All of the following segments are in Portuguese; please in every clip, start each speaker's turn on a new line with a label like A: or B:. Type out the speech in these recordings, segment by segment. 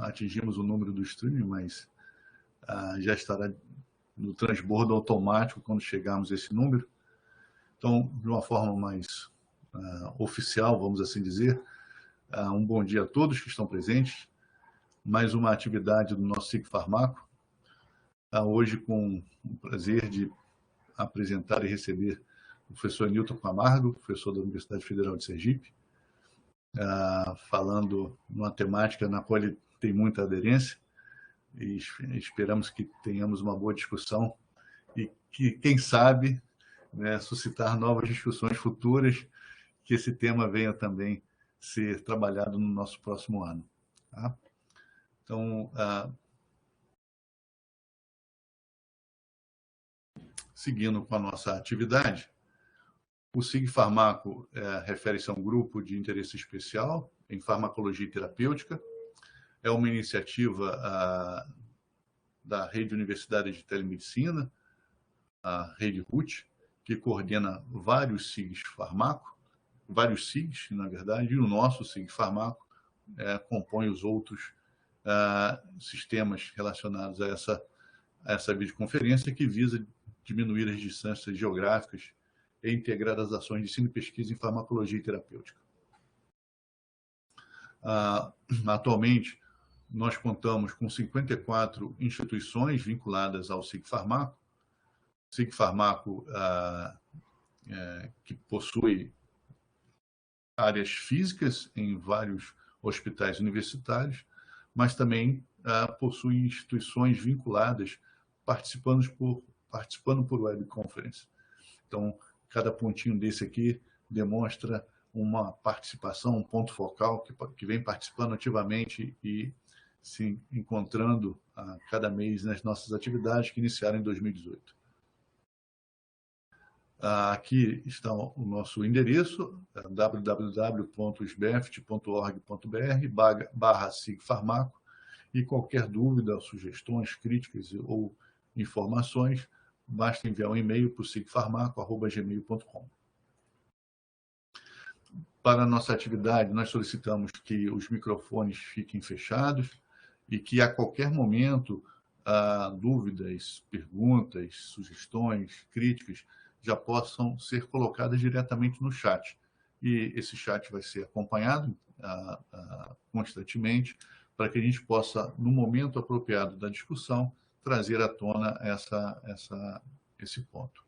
A: atingimos o número do streaming, mas já estará no transbordo automático quando chegarmos a esse número. Então, de uma forma mais oficial, vamos assim dizer, um bom dia a todos que estão presentes. Mais uma atividade do nosso SIG Farmaco. Hoje, com o prazer de apresentar e receber o professor Newton Camargo, professor da Universidade Federal de Sergipe, falando numa temática na qual ele tem muita aderência, e esperamos que tenhamos uma boa discussão e que, quem sabe, suscitar novas discussões futuras, que esse tema venha também ser trabalhado no nosso próximo ano. Tá? Então, seguindo com a nossa atividade, o SIG Farmaco refere-se a um grupo de interesse especial em farmacologia e terapêutica. É uma iniciativa da Rede Universitária de Telemedicina, a Rede RUT, que coordena vários SIGs Farmaco, vários SIGs, na verdade, e o nosso SIG Farmaco compõe os outros sistemas relacionados a essa videoconferência, que visa diminuir as distâncias geográficas e integrar as ações de ensino e pesquisa em farmacologia e terapêutica. Atualmente, nós contamos com 54 instituições vinculadas ao SIG Farmaco. SIG Farmaco, que possui áreas físicas em vários hospitais universitários, mas também possui instituições vinculadas, participando por webconference. Então, cada pontinho desse aqui demonstra uma participação, um ponto focal que vem participando ativamente e se encontrando a cada mês nas nossas atividades que iniciaram em 2018. Aqui está o nosso endereço, www.sbeft.org.br/SIG-Farmaco, e qualquer dúvida, sugestões, críticas ou informações, basta enviar um e-mail para o sigfarmaco@gmail.com. Para a nossa atividade, nós solicitamos que os microfones fiquem fechados e que, a qualquer momento, dúvidas, perguntas, sugestões, críticas, já possam ser colocadas diretamente no chat. E esse chat vai ser acompanhado constantemente, para que a gente possa, no momento apropriado da discussão, trazer à tona esse ponto.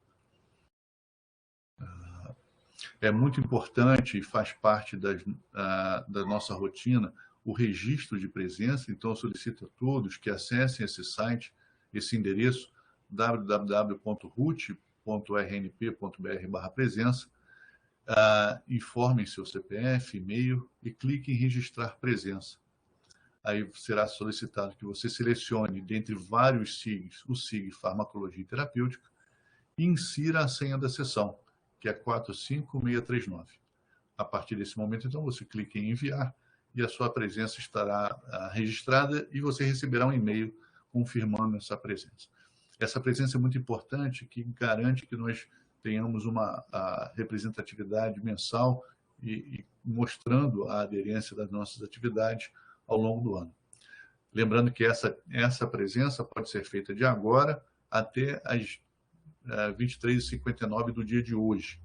A: É muito importante e faz parte da nossa rotina o registro de presença, então eu solicito a todos que acessem esse site, esse endereço, www.rut.rnp.br/presença, informem seu CPF, e-mail e cliquem em registrar presença. Aí será solicitado que você selecione, dentre vários SIGs, o SIG Farmacologia e Terapêutica, e insira a senha da sessão, que é 45639. A partir desse momento, então, você clica em enviar e a sua presença estará registrada e você receberá um e-mail confirmando essa presença. Essa presença é muito importante, que garante que nós tenhamos uma representatividade mensal e mostrando a aderência das nossas atividades ao longo do ano. Lembrando que essa presença pode ser feita de agora até as 23h59 do dia de hoje,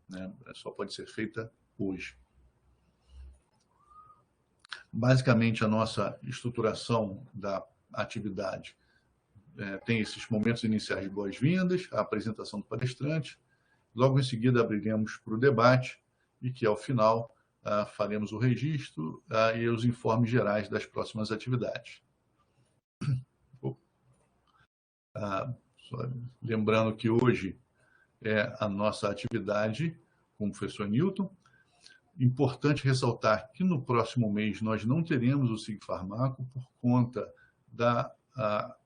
A: né? Só pode ser feita hoje. Basicamente, a nossa estruturação da atividade tem esses momentos iniciais de boas-vindas, a apresentação do palestrante, logo em seguida abriremos para o debate e que, ao final, faremos o registro e os informes gerais das próximas atividades. Lembrando que hoje é a nossa atividade com o professor Newton. Importante ressaltar que no próximo mês nós não teremos o SIG Farmaco por conta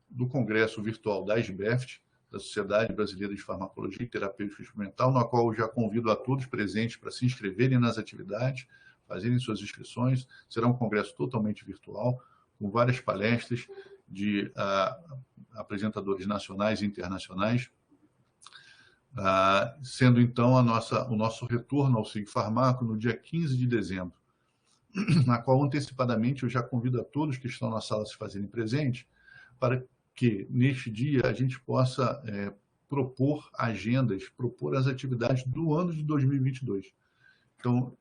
A: do congresso virtual da SBEFT, da Sociedade Brasileira de Farmacologia e Terapêutica Experimental, na qual eu já convido a todos presentes para se inscreverem nas atividades, fazerem suas inscrições. Será um congresso totalmente virtual, com várias palestras de apresentadores nacionais e internacionais, sendo então o nosso retorno ao SIG Farmaco no dia 15 de dezembro. na qual antecipadamente eu já convido a todos que estão na sala a se fazerem presentes, para que neste dia a gente possa propor agendas, propor as atividades do ano de 2022. Então,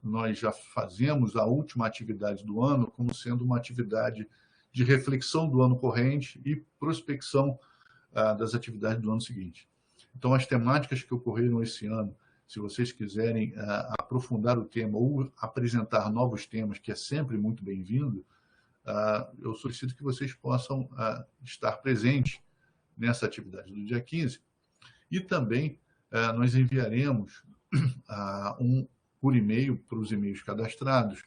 A: nós já fazemos a última atividade do ano como sendo uma atividade de reflexão do ano corrente e prospecção das atividades do ano seguinte. Então, as temáticas que ocorreram esse ano, se vocês quiserem aprofundar o tema ou apresentar novos temas, que é sempre muito bem-vindo, eu solicito que vocês possam estar presentes nessa atividade do dia 15. E também nós enviaremos por e-mail, para os e-mails cadastrados,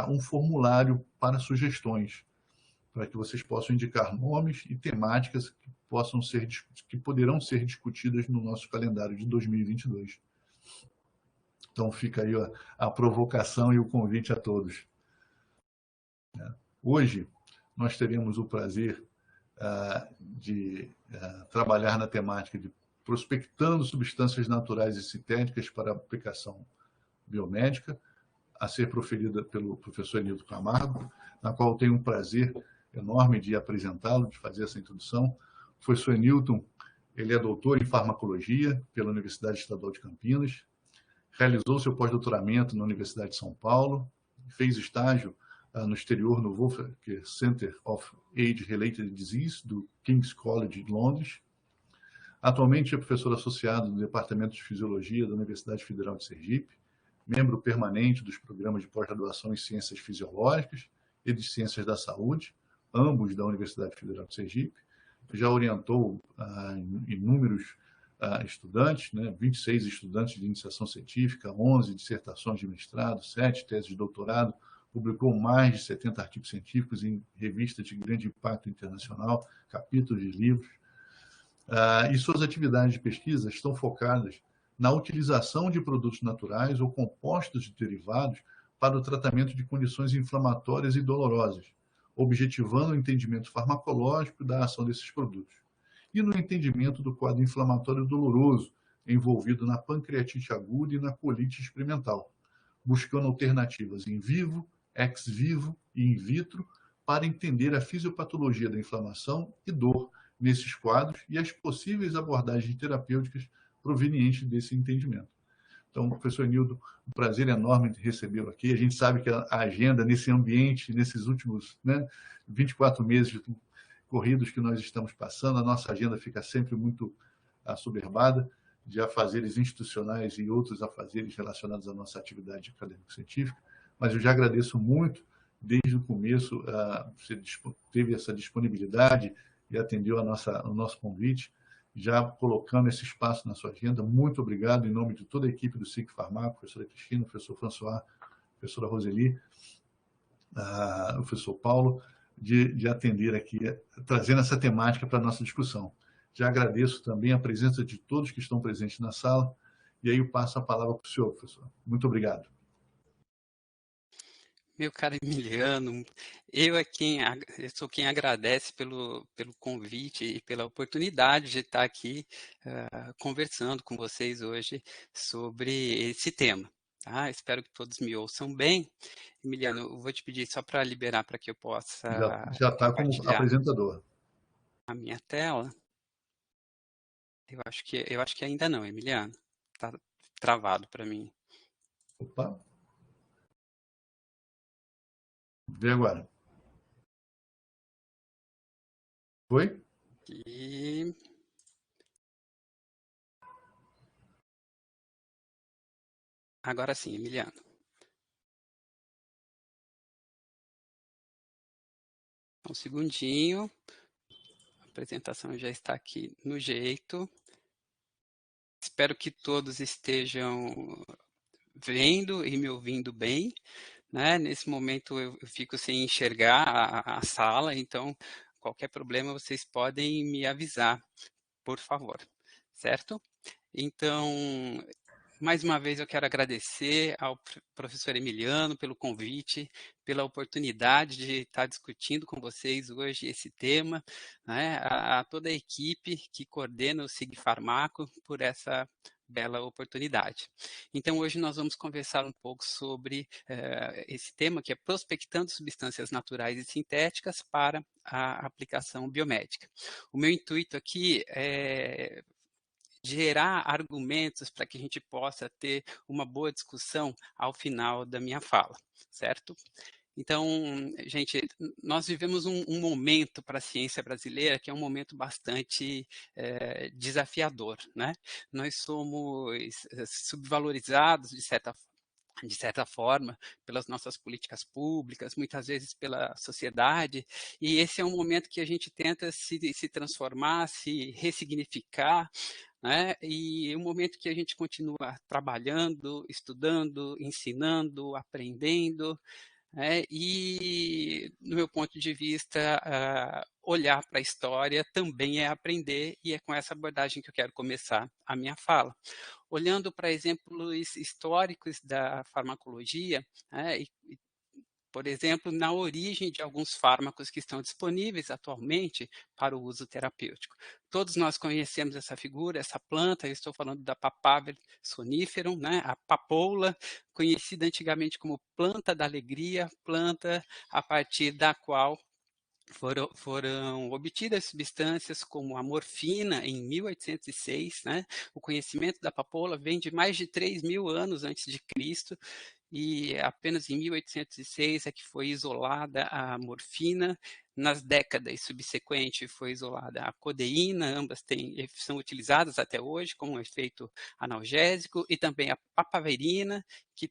A: um formulário para sugestões, para que vocês possam indicar nomes e temáticas que poderão ser discutidas no nosso calendário de 2022. Então, fica aí a provocação e o convite a todos. Hoje, nós teremos o prazer de trabalhar na temática de prospectando substâncias naturais e sintéticas para aplicação biomédica, a ser proferida pelo professor Enilton Camargo, na qual eu tenho um prazer enorme de apresentá-lo, de fazer essa introdução. O professor Enilton, ele é doutor em farmacologia pela Universidade Estadual de Campinas, realizou seu pós-doutoramento na Universidade de São Paulo, fez estágio no exterior no Wolfram Center of Age-Related Disease, do King's College de Londres. Atualmente é professor associado no Departamento de Fisiologia da Universidade Federal de Sergipe, membro permanente dos programas de pós-graduação em Ciências Fisiológicas e de Ciências da Saúde, ambos da Universidade Federal de Sergipe. Já orientou inúmeros estudantes, 26 estudantes de iniciação científica, 11 dissertações de mestrado, 7 teses de doutorado, publicou mais de 70 artigos científicos em revistas de grande impacto internacional, capítulos de livros. E suas atividades de pesquisa estão focadas na utilização de produtos naturais ou compostos de derivados para o tratamento de condições inflamatórias e dolorosas, objetivando o entendimento farmacológico da ação desses produtos, e no entendimento do quadro inflamatório doloroso envolvido na pancreatite aguda e na colite experimental, buscando alternativas in vivo, ex vivo e in vitro para entender a fisiopatologia da inflamação e dor nesses quadros e as possíveis abordagens terapêuticas provenientes desse entendimento. Então, professor Enilton, um prazer enorme de recebê-lo aqui. A gente sabe que a agenda nesse ambiente, nesses últimos 24 meses corridos que nós estamos passando, a nossa agenda fica sempre muito assoberbada de afazeres institucionais e outros afazeres relacionados à nossa atividade acadêmico-científica, mas eu já agradeço muito, desde o começo, você teve essa disponibilidade e atendeu o nosso convite, já colocando esse espaço na sua agenda. Muito obrigado, em nome de toda a equipe do SIC Farmaco, professora Cristina, professor François, professora Roseli, o professor Paulo, de atender aqui, trazendo essa temática para a nossa discussão. Já agradeço também a presença de todos que estão presentes na sala, e aí eu passo a palavra para o senhor, professor. Muito obrigado.
B: Meu caro Emiliano, eu sou quem agradece pelo convite e pela oportunidade de estar aqui conversando com vocês hoje sobre esse tema. Tá? Espero que todos me ouçam bem. Emiliano, eu vou te pedir só para liberar para que eu possa
A: já está como apresentador.
B: A minha tela. Eu acho que ainda não, Emiliano. Está travado para mim.
A: Opa. Vê agora. Foi?
B: E... Agora sim, Emiliano. Um segundinho. A apresentação já está aqui no jeito. Espero que todos estejam vendo e me ouvindo bem. Nesse momento eu fico sem enxergar a sala, então qualquer problema vocês podem me avisar, por favor, certo? Então, mais uma vez eu quero agradecer ao professor Emiliano pelo convite, pela oportunidade de estar discutindo com vocês hoje esse tema, a toda a equipe que coordena o SIG Farmaco por essa bela oportunidade. Então, hoje nós vamos conversar um pouco sobre esse tema, que é prospectando substâncias naturais e sintéticas para a aplicação biomédica. O meu intuito aqui é gerar argumentos para que a gente possa ter uma boa discussão ao final da minha fala, certo? Então, gente, nós vivemos um momento para a ciência brasileira que é um momento bastante desafiador, né? Nós somos subvalorizados, de certa forma, pelas nossas políticas públicas, muitas vezes pela sociedade, e esse é um momento que a gente tenta se transformar, se ressignificar, né? E um momento que a gente continua trabalhando, estudando, ensinando, aprendendo, e, no meu ponto de vista, olhar para a história também é aprender, e é com essa abordagem que eu quero começar a minha fala. Olhando para exemplos históricos da farmacologia, por exemplo, na origem de alguns fármacos que estão disponíveis atualmente para o uso terapêutico. Todos nós conhecemos essa figura, essa planta, eu estou falando da Papaver soniferum, né? A papoula, conhecida antigamente como planta da alegria, planta a partir da qual foram obtidas substâncias como a morfina em 1806, né? O conhecimento da papoula vem de mais de 3.000 anos antes de Cristo, e apenas em 1806 é que foi isolada a morfina. Nas décadas subsequentes foi isolada a codeína, ambas são utilizadas até hoje como um efeito analgésico, e também a papaverina, que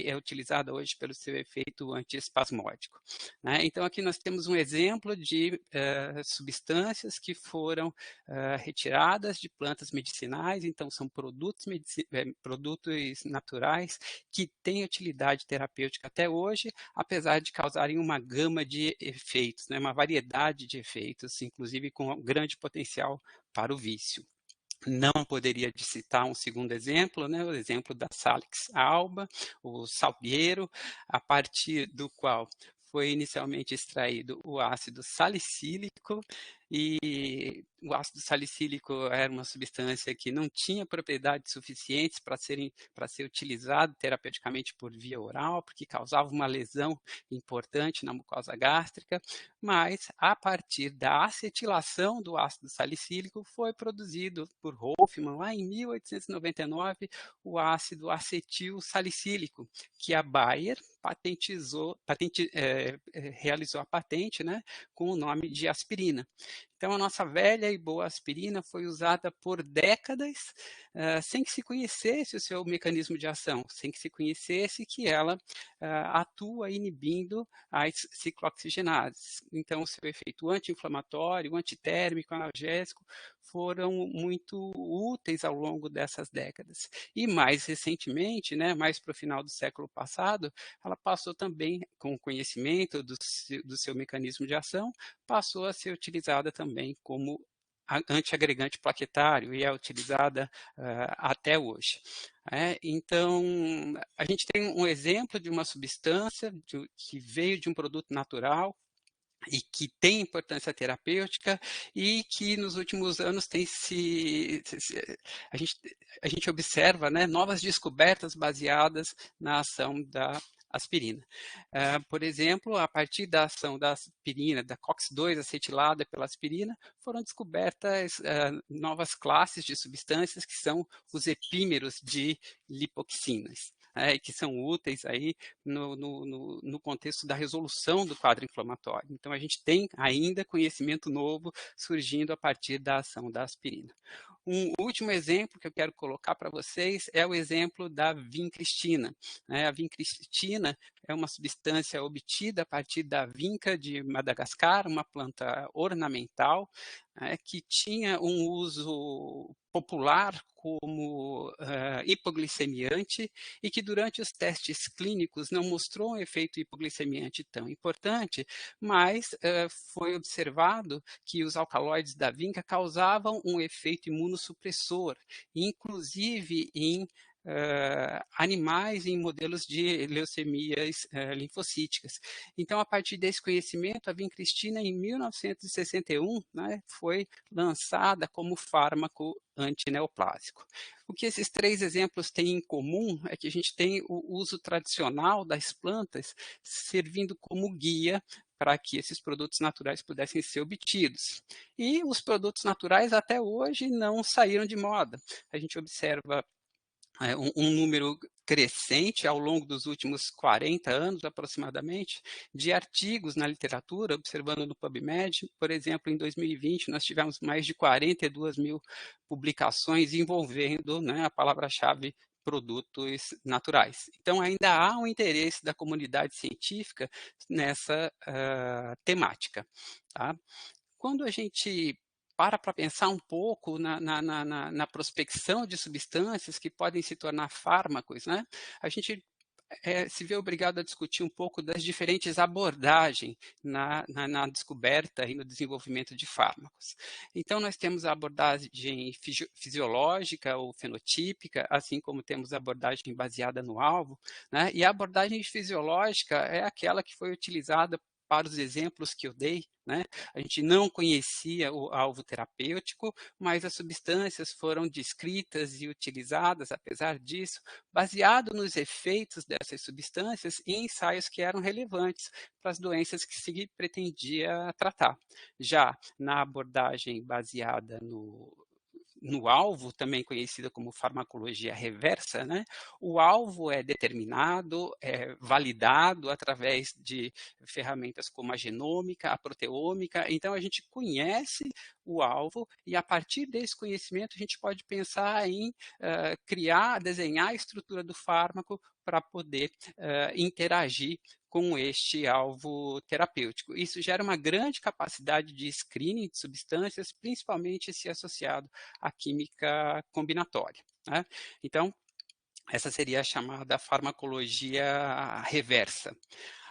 B: é utilizada hoje pelo seu efeito antiespasmódico, né? Então, aqui nós temos um exemplo de substâncias que foram retiradas de plantas medicinais, então são produtos naturais que têm utilidade terapêutica até hoje, apesar de causarem uma gama de efeitos, né? Uma variedade de efeitos, inclusive com grande potencial para o vício. Não poderia citar um segundo exemplo, né? O exemplo da Salix alba, o salgueiro, a partir do qual foi inicialmente extraído o ácido salicílico, e o ácido salicílico era uma substância que não tinha propriedades suficientes para ser utilizado terapeuticamente por via oral, porque causava uma lesão importante na mucosa gástrica, mas a partir da acetilação do ácido salicílico foi produzido por Hofmann, lá em 1899, o ácido acetil salicílico, que a Bayer realizou a patente, né, com o nome de aspirina. Então, a nossa velha e boa aspirina foi usada por décadas sem que se conhecesse o seu mecanismo de ação, sem que se conhecesse que ela atua inibindo as ciclooxigenases. Então, o seu efeito anti-inflamatório, antitérmico, analgésico foram muito úteis ao longo dessas décadas. E mais recentemente, né, mais para o final do século passado, ela passou também, com o conhecimento do seu mecanismo de ação, passou a ser utilizada também como antiagregante plaquetário, e é utilizada até hoje. Então, a gente tem um exemplo de uma substância que veio de um produto natural e que tem importância terapêutica, e que nos últimos anos a gente observa, né, novas descobertas baseadas na ação da aspirina. Por exemplo, a partir da ação da aspirina, da COX-2 acetilada pela aspirina, foram descobertas novas classes de substâncias que são os epímeros de lipoxinas, que são úteis aí no contexto da resolução do quadro inflamatório. Então, a gente tem ainda conhecimento novo surgindo a partir da ação da aspirina. Um último exemplo que eu quero colocar para vocês é o exemplo da vincristina. A vincristina é uma substância obtida a partir da vinca de Madagascar, uma planta ornamental, que tinha um uso popular como hipoglicemiante, e que durante os testes clínicos não mostrou um efeito hipoglicemiante tão importante, mas foi observado que os alcaloides da vinca causavam um efeito imunossupressor, inclusive em animais em modelos de leucemias linfocíticas. Então, a partir desse conhecimento, a vincristina, em 1961, né, foi lançada como fármaco antineoplásico. O que esses 3 exemplos têm em comum é que a gente tem o uso tradicional das plantas servindo como guia para que esses produtos naturais pudessem ser obtidos. E os produtos naturais até hoje não saíram de moda. A gente observa um número crescente ao longo dos últimos 40 anos, aproximadamente, de artigos na literatura, observando no PubMed. Por exemplo, em 2020, nós tivemos mais de 42 mil publicações envolvendo, né, a palavra-chave produtos naturais. Então, ainda há um interesse da comunidade científica nessa temática. Tá? Quando a gente para pensar um pouco na prospecção de substâncias que podem se tornar fármacos, né? A gente se vê obrigado a discutir um pouco das diferentes abordagens na descoberta e no desenvolvimento de fármacos. Então, nós temos a abordagem fisiológica ou fenotípica, assim como temos a abordagem baseada no alvo, né? E a abordagem fisiológica é aquela que foi utilizada para os exemplos que eu dei, né? A gente não conhecia o alvo terapêutico, mas as substâncias foram descritas e utilizadas, apesar disso, baseado nos efeitos dessas substâncias em ensaios que eram relevantes para as doenças que se pretendia tratar. Já na abordagem baseada no alvo, também conhecida como farmacologia reversa, né? O alvo é determinado, é validado através de ferramentas como a genômica, a proteômica. Então, a gente conhece o alvo e, a partir desse conhecimento, a gente pode pensar em criar, desenhar a estrutura do fármaco para poder interagir com este alvo terapêutico. Isso gera uma grande capacidade de screening de substâncias, principalmente se associado à química combinatória, né? Então, essa seria a chamada farmacologia reversa.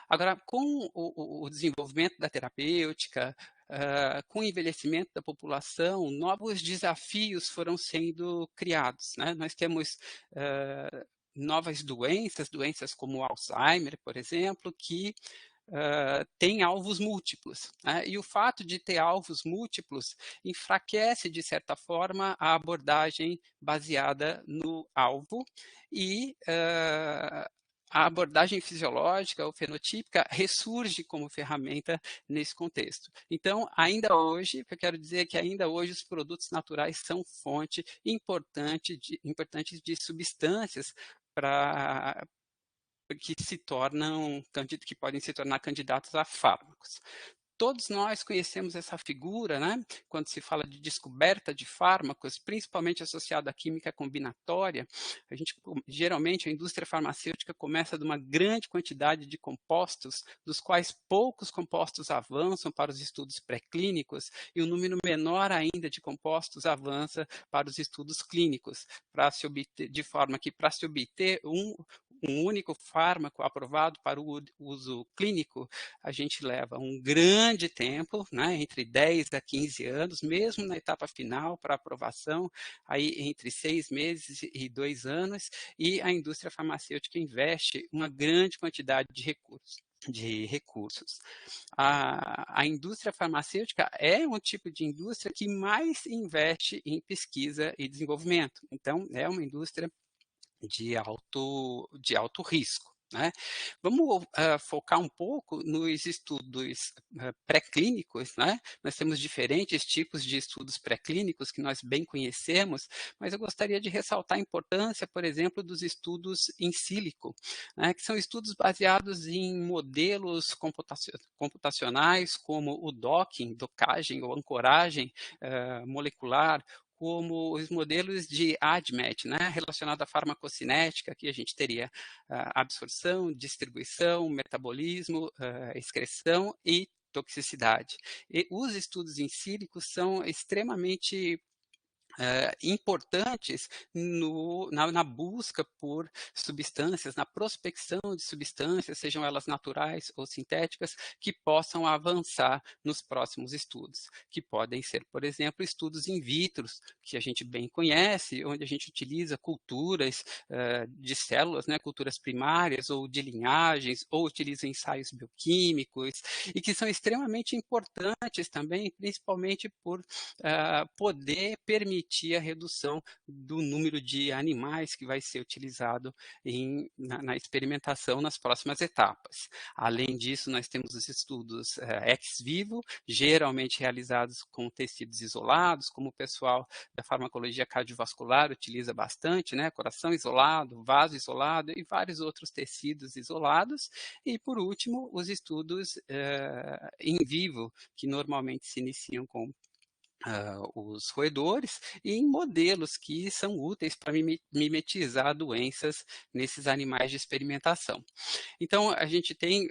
B: Agora, com o desenvolvimento da terapêutica, com o envelhecimento da população, novos desafios foram sendo criados, né? Nós temos novas doenças como o Alzheimer, por exemplo, que tem alvos múltiplos, né? E o fato de ter alvos múltiplos enfraquece, de certa forma, a abordagem baseada no alvo e a abordagem fisiológica ou fenotípica ressurge como ferramenta nesse contexto. Então, ainda hoje, o que eu quero dizer é que ainda hoje os produtos naturais são fonte importantes de substâncias que podem se tornar candidatos a fármacos. Todos nós conhecemos essa figura, né? Quando se fala de descoberta de fármacos, principalmente associado à química combinatória, geralmente a indústria farmacêutica começa de uma grande quantidade de compostos, dos quais poucos compostos avançam para os estudos pré-clínicos e um número menor ainda de compostos avança para os estudos clínicos, de forma que, para se obter um único fármaco aprovado para o uso clínico, a gente leva um grande tempo, né, entre 10 a 15 anos, mesmo na etapa final para aprovação, aí entre 6 meses e 2 anos, e a indústria farmacêutica investe uma grande quantidade de recursos. A indústria farmacêutica é um tipo de indústria que mais investe em pesquisa e desenvolvimento. Então, é uma indústria de alto risco, né? Vamos focar um pouco nos estudos pré-clínicos, né? Nós temos diferentes tipos de estudos pré-clínicos que nós bem conhecemos, mas eu gostaria de ressaltar a importância, por exemplo, dos estudos in silico, né? Que são estudos baseados em modelos computacionais, como o docagem ou ancoragem molecular, como os modelos de ADMET, né, relacionado à farmacocinética, que a gente teria absorção, distribuição, metabolismo, excreção e toxicidade. E os estudos em sílico são extremamente importantes na busca por substâncias, na prospecção de substâncias, sejam elas naturais ou sintéticas, que possam avançar nos próximos estudos, que podem ser, por exemplo, estudos in vitro, que a gente bem conhece, onde a gente utiliza culturas de células, né, culturas primárias ou de linhagens, ou utiliza ensaios bioquímicos, e que são extremamente importantes também, principalmente por poder permitir a redução do número de animais que vai ser utilizado na experimentação nas próximas etapas. Além disso, nós temos os estudos ex vivo, geralmente realizados com tecidos isolados, como o pessoal da farmacologia cardiovascular utiliza bastante, né? Coração isolado, vaso isolado e vários outros tecidos isolados. E, por último, os estudos in vivo, que normalmente se iniciam com os roedores e em modelos que são úteis para mimetizar doenças nesses animais de experimentação. Então, a gente tem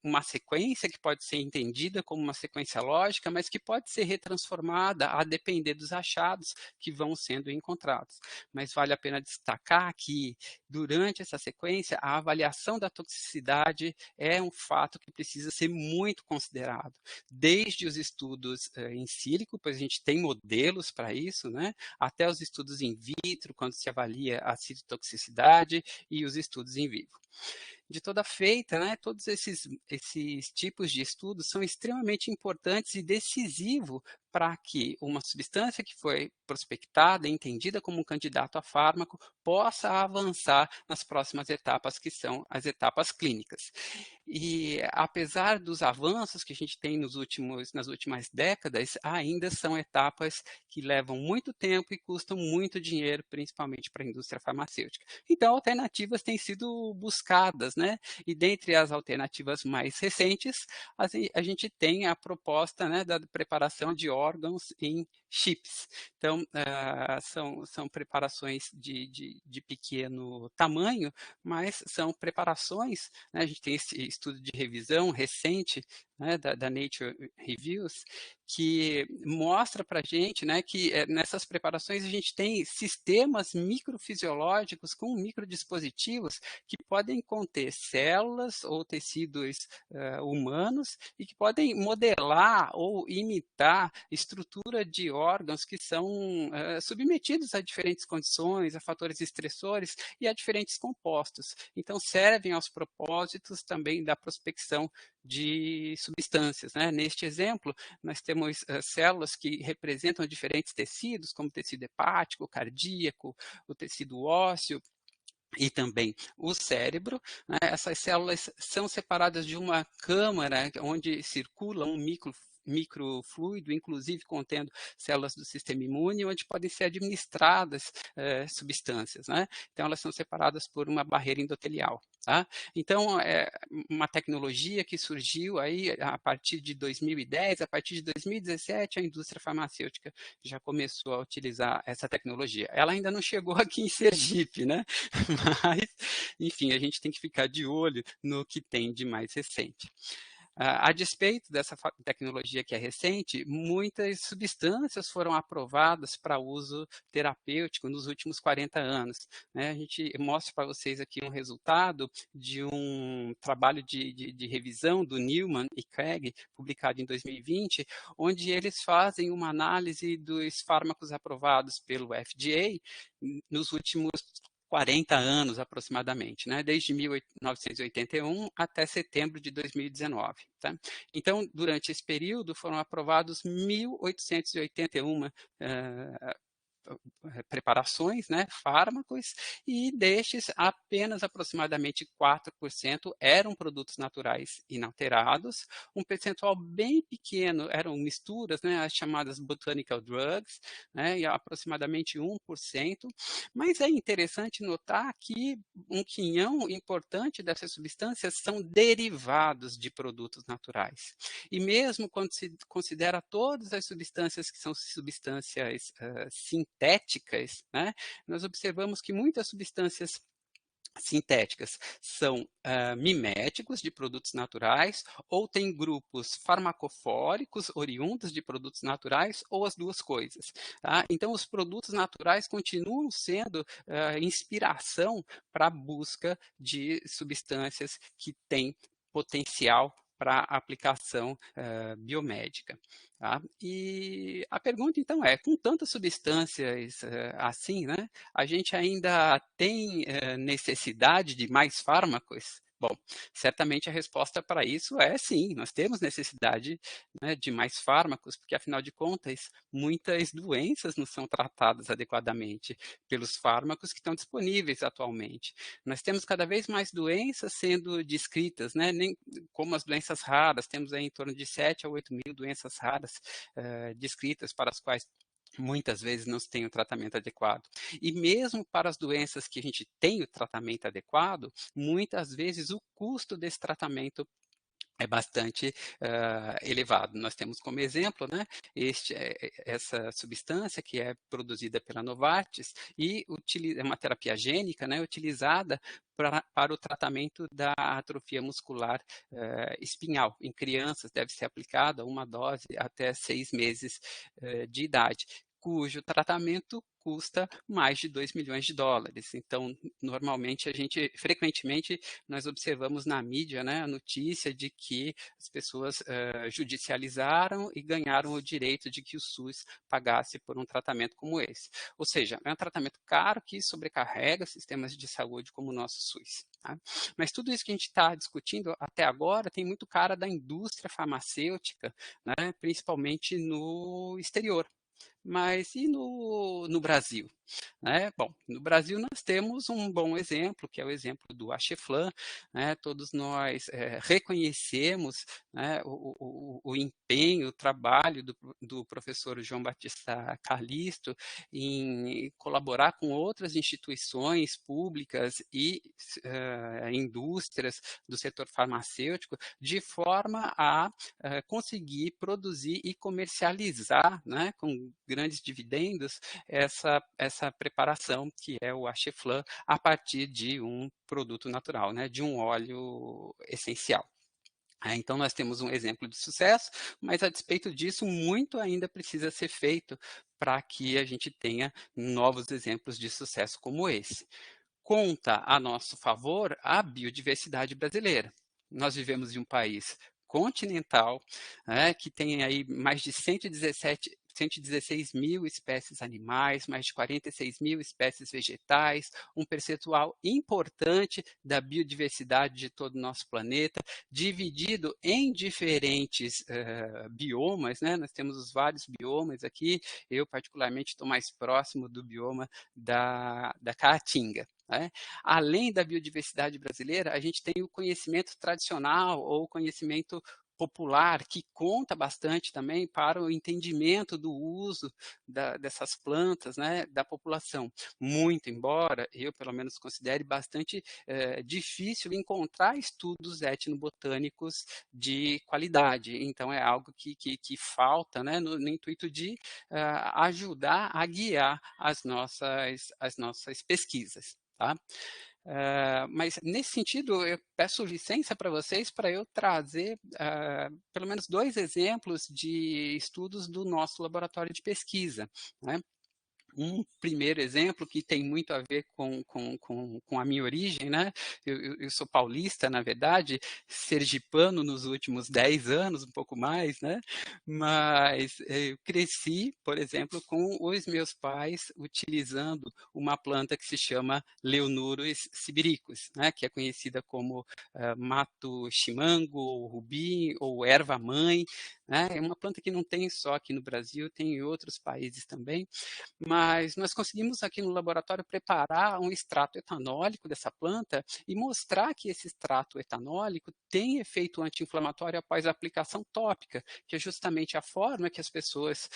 B: uma sequência que pode ser entendida como uma sequência lógica, mas que pode ser retransformada a depender dos achados que vão sendo encontrados. Mas vale a pena destacar que, durante essa sequência, a avaliação da toxicidade é um fato que precisa ser muito considerado, desde os estudos em sílico, pois a gente tem modelos para isso, né, até os estudos in vitro, quando se avalia a citotoxicidade, e os estudos em vivo. De toda feita, né, todos esses tipos de estudos são extremamente importantes e decisivos para que uma substância que foi prospectada, entendida como um candidato a fármaco, possa avançar nas próximas etapas, que são as etapas clínicas. E, apesar dos avanços que a gente tem nas últimas décadas, ainda são etapas que levam muito tempo e custam muito dinheiro, principalmente para a indústria farmacêutica. Então, alternativas têm sido buscadas, né? E dentre as alternativas mais recentes, a gente tem a proposta, né, da preparação de órgãos em chips. Então, são preparações de pequeno tamanho, mas são preparações, né, a gente tem esse estudo de revisão recente, né, da Nature Reviews, que mostra para a gente, né, que nessas preparações a gente tem sistemas microfisiológicos com microdispositivos que podem conter células ou tecidos humanos e que podem modelar ou imitar estrutura de órgãos que são submetidos a diferentes condições, a fatores estressores e a diferentes compostos. Então, servem aos propósitos também da prospecção de substâncias, né? Neste exemplo, nós temos células que representam diferentes tecidos, como o tecido hepático, cardíaco, o tecido ósseo, e também o cérebro, né? Essas células são separadas de uma câmara onde circula um microfluido, inclusive contendo células do sistema imune, onde podem ser administradas substâncias, né? Então, elas são separadas por uma barreira endotelial. Tá? Então, é uma tecnologia que surgiu aí a partir de 2010, a partir de 2017, a indústria farmacêutica já começou a utilizar essa tecnologia. Ela ainda não chegou aqui em Sergipe, né? Mas, enfim, a gente tem que ficar de olho no que tem de mais recente. A despeito dessa tecnologia que é recente, muitas substâncias foram aprovadas para uso terapêutico nos últimos 40 anos. Né? A gente mostra para vocês aqui um resultado de um trabalho de revisão do Newman e Craig, publicado em 2020, onde eles fazem uma análise dos fármacos aprovados pelo FDA nos últimos 40 anos aproximadamente, né? Desde 1981 até setembro de 2019. Tá? Então, durante esse período, foram aprovados 1.881 preparações, né, fármacos, e destes apenas aproximadamente 4% eram produtos naturais inalterados, um percentual bem pequeno eram misturas, né, as chamadas botanical drugs, né, e aproximadamente 1%, mas é interessante notar que um quinhão importante dessas substâncias são derivados de produtos naturais. E mesmo quando se considera todas as substâncias que são substâncias sintéticas, né, nós observamos que muitas substâncias sintéticas são miméticos de produtos naturais, ou tem grupos farmacofóricos oriundos de produtos naturais, ou as duas coisas. Tá? Então, os produtos naturais continuam sendo inspiração para a busca de substâncias que têm potencial para aplicação biomédica. Tá? E a pergunta, então, é, com tantas substâncias assim, né, a gente ainda tem necessidade de mais fármacos? Bom, certamente a resposta para isso é sim, nós temos necessidade, né, de mais fármacos, porque, afinal de contas, muitas doenças não são tratadas adequadamente pelos fármacos que estão disponíveis atualmente. Nós temos cada vez mais doenças sendo descritas, né, nem como as doenças raras, temos aí em torno de 7 a 8 mil doenças raras descritas, para as quais muitas vezes não se tem o tratamento adequado. E mesmo para as doenças que a gente tem o tratamento adequado, muitas vezes o custo desse tratamento é bastante elevado. Nós temos como exemplo, né, essa substância que é produzida pela Novartis e é uma terapia gênica, né, utilizada para o tratamento da atrofia muscular espinhal. Em crianças deve ser aplicada uma dose até 6 meses de idade, cujo tratamento custa mais de 2 milhões de dólares. Então, frequentemente, nós observamos na mídia, né, a notícia de que as pessoas judicializaram e ganharam o direito de que o SUS pagasse por um tratamento como esse. Ou seja, é um tratamento caro que sobrecarrega sistemas de saúde como o nosso SUS. Tá? Mas tudo isso que a gente está discutindo até agora tem muito cara da indústria farmacêutica, né, principalmente no exterior. Mas e no Brasil? Né? Bom, no Brasil nós temos um bom exemplo, que é o exemplo do Acheflan. Né? Todos nós reconhecemos, né, o empenho, o trabalho do professor João Batista Calisto em colaborar com outras instituições públicas e indústrias do setor farmacêutico, de forma a conseguir produzir e comercializar, né, com grandes dividendos, essa preparação, que é o Acheflan, a partir de um produto natural, né, de um óleo essencial. Então, nós temos um exemplo de sucesso, mas, a despeito disso, muito ainda precisa ser feito para que a gente tenha novos exemplos de sucesso como esse. Conta a nosso favor a biodiversidade brasileira. Nós vivemos em um país continental, né, que tem aí mais de 116 mil espécies animais, mais de 46 mil espécies vegetais, um percentual importante da biodiversidade de todo o nosso planeta, dividido em diferentes biomas, né? Nós temos os vários biomas aqui. Eu, particularmente, estou mais próximo do bioma da Caatinga. Né? Além da biodiversidade brasileira, a gente tem o conhecimento tradicional ou o conhecimento popular, que conta bastante também para o entendimento do uso dessas plantas, né, da população. Muito embora eu, pelo menos, considere bastante difícil encontrar estudos etnobotânicos de qualidade. Então, é algo que falta, né, no intuito de ajudar a guiar as nossas pesquisas. Tá? Mas, nesse sentido, eu peço licença para vocês para eu trazer pelo menos 2 exemplos de estudos do nosso laboratório de pesquisa. Né? Um primeiro exemplo que tem muito a ver com a minha origem, né? Eu sou paulista, na verdade, sergipano nos últimos 10 anos, um pouco mais, né? Mas eu cresci, por exemplo, com os meus pais utilizando uma planta que se chama Leonurus sibiricus, né? Que é conhecida como mato chimango, rubi ou erva-mãe. Né? É uma planta que não tem só aqui no Brasil, tem em outros países também. Mas nós conseguimos aqui no laboratório preparar um extrato etanólico dessa planta e mostrar que esse extrato etanólico tem efeito anti-inflamatório após a aplicação tópica, que é justamente a forma que as pessoas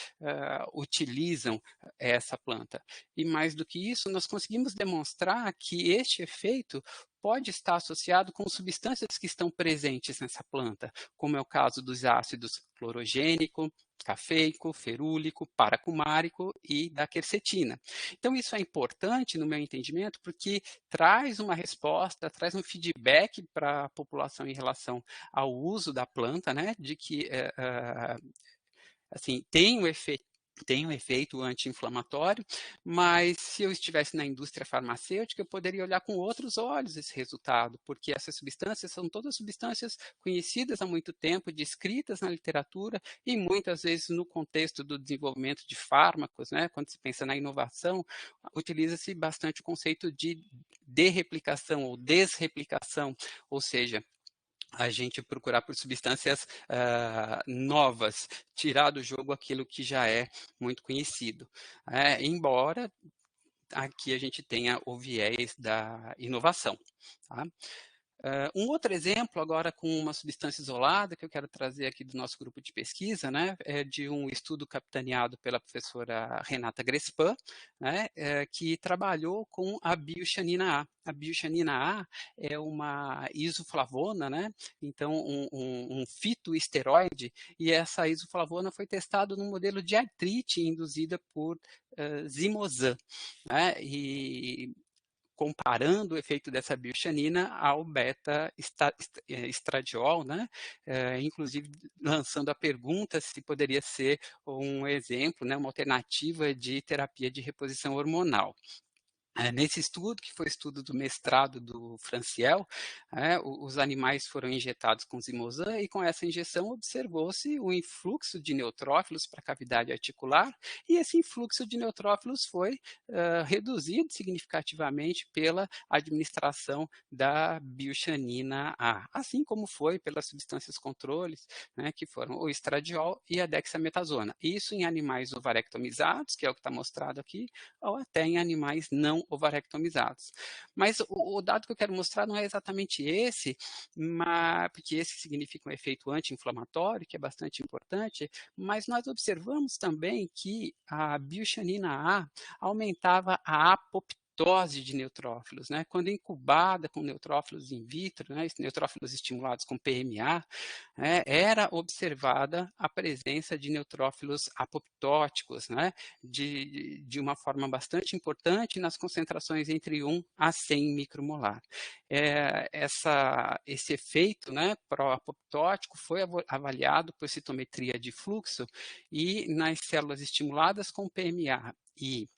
B: utilizam essa planta. E mais do que isso, nós conseguimos demonstrar que este efeito pode estar associado com substâncias que estão presentes nessa planta, como é o caso dos ácidos clorogênico, cafeico, ferúlico, paracumárico e da quercetina. Então, isso é importante, no meu entendimento, porque traz uma resposta, traz um feedback para a população em relação ao uso da planta, né, de que assim, tem um efeito anti-inflamatório, mas se eu estivesse na indústria farmacêutica, eu poderia olhar com outros olhos esse resultado, porque essas substâncias são todas substâncias conhecidas há muito tempo, descritas na literatura e muitas vezes no contexto do desenvolvimento de fármacos, né, quando se pensa na inovação, utiliza-se bastante o conceito de derreplicação ou desreplicação, ou seja, a gente procurar por substâncias novas, tirar do jogo aquilo que já é muito conhecido. Embora aqui a gente tenha o viés da inovação. Tá? Um outro exemplo, agora com uma substância isolada, que eu quero trazer aqui do nosso grupo de pesquisa, né, é de um estudo capitaneado pela professora Renata Grespin, né, que trabalhou com a bioxanina A. A bioxanina A é uma isoflavona, né, então um fitoesteroide, e essa isoflavona foi testada num modelo de artrite induzida por zimozan, né, e comparando o efeito dessa bioxanina ao beta-estradiol, né? Inclusive lançando a pergunta se poderia ser um exemplo, né, uma alternativa de terapia de reposição hormonal. Nesse estudo, que foi o estudo do mestrado do Franciel, os animais foram injetados com zimozan e com essa injeção observou-se o influxo de neutrófilos para a cavidade articular e esse influxo de neutrófilos foi reduzido significativamente pela administração da bioxanina A, assim como foi pelas substâncias controles, né, que foram o estradiol e a dexametasona. Isso em animais ovarectomizados, que é o que está mostrado aqui, ou até em animais não ovarectomizados. Mas o dado que eu quero mostrar não é exatamente esse, porque esse significa um efeito anti-inflamatório, que é bastante importante, mas nós observamos também que a bioxanina A aumentava a apoptose de neutrófilos, né? Quando incubada com neutrófilos in vitro, né, neutrófilos estimulados com PMA, era observada a presença de neutrófilos apoptóticos, né, de uma forma bastante importante nas concentrações entre 1 a 100 micromolar. Esse efeito, né, pró-apoptótico foi avaliado por citometria de fluxo e nas células estimuladas com PMA e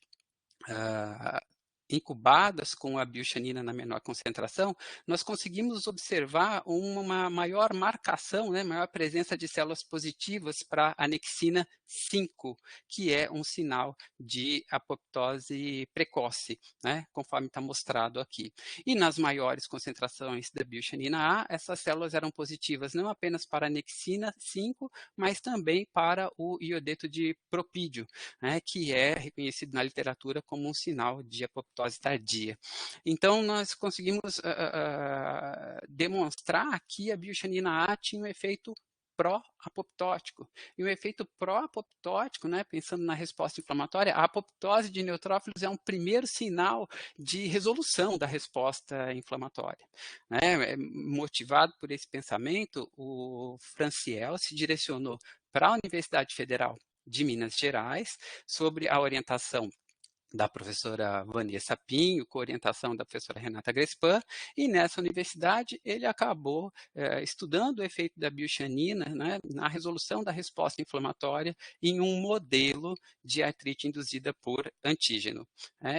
B: incubadas com a bioxanina na menor concentração, nós conseguimos observar uma maior marcação, né, maior presença de células positivas para a anexina 5, que é um sinal de apoptose precoce, né, conforme está mostrado aqui. E nas maiores concentrações da bioxanina A, essas células eram positivas não apenas para a anexina 5, mas também para o iodeto de propídio, né, que é reconhecido na literatura como um sinal de apoptose tardia. Então, nós conseguimos demonstrar que a bioxanina A tinha um efeito pró-apoptótico. E o efeito pró-apoptótico, né, pensando na resposta inflamatória, a apoptose de neutrófilos é um primeiro sinal de resolução da resposta inflamatória. Né? Motivado por esse pensamento, o Franciel se direcionou para a Universidade Federal de Minas Gerais, sobre a orientação da professora Vanessa Pinho, com orientação da professora Renata Grespin, e nessa universidade ele acabou estudando o efeito da bioxanina, né, na resolução da resposta inflamatória em um modelo de artrite induzida por antígeno.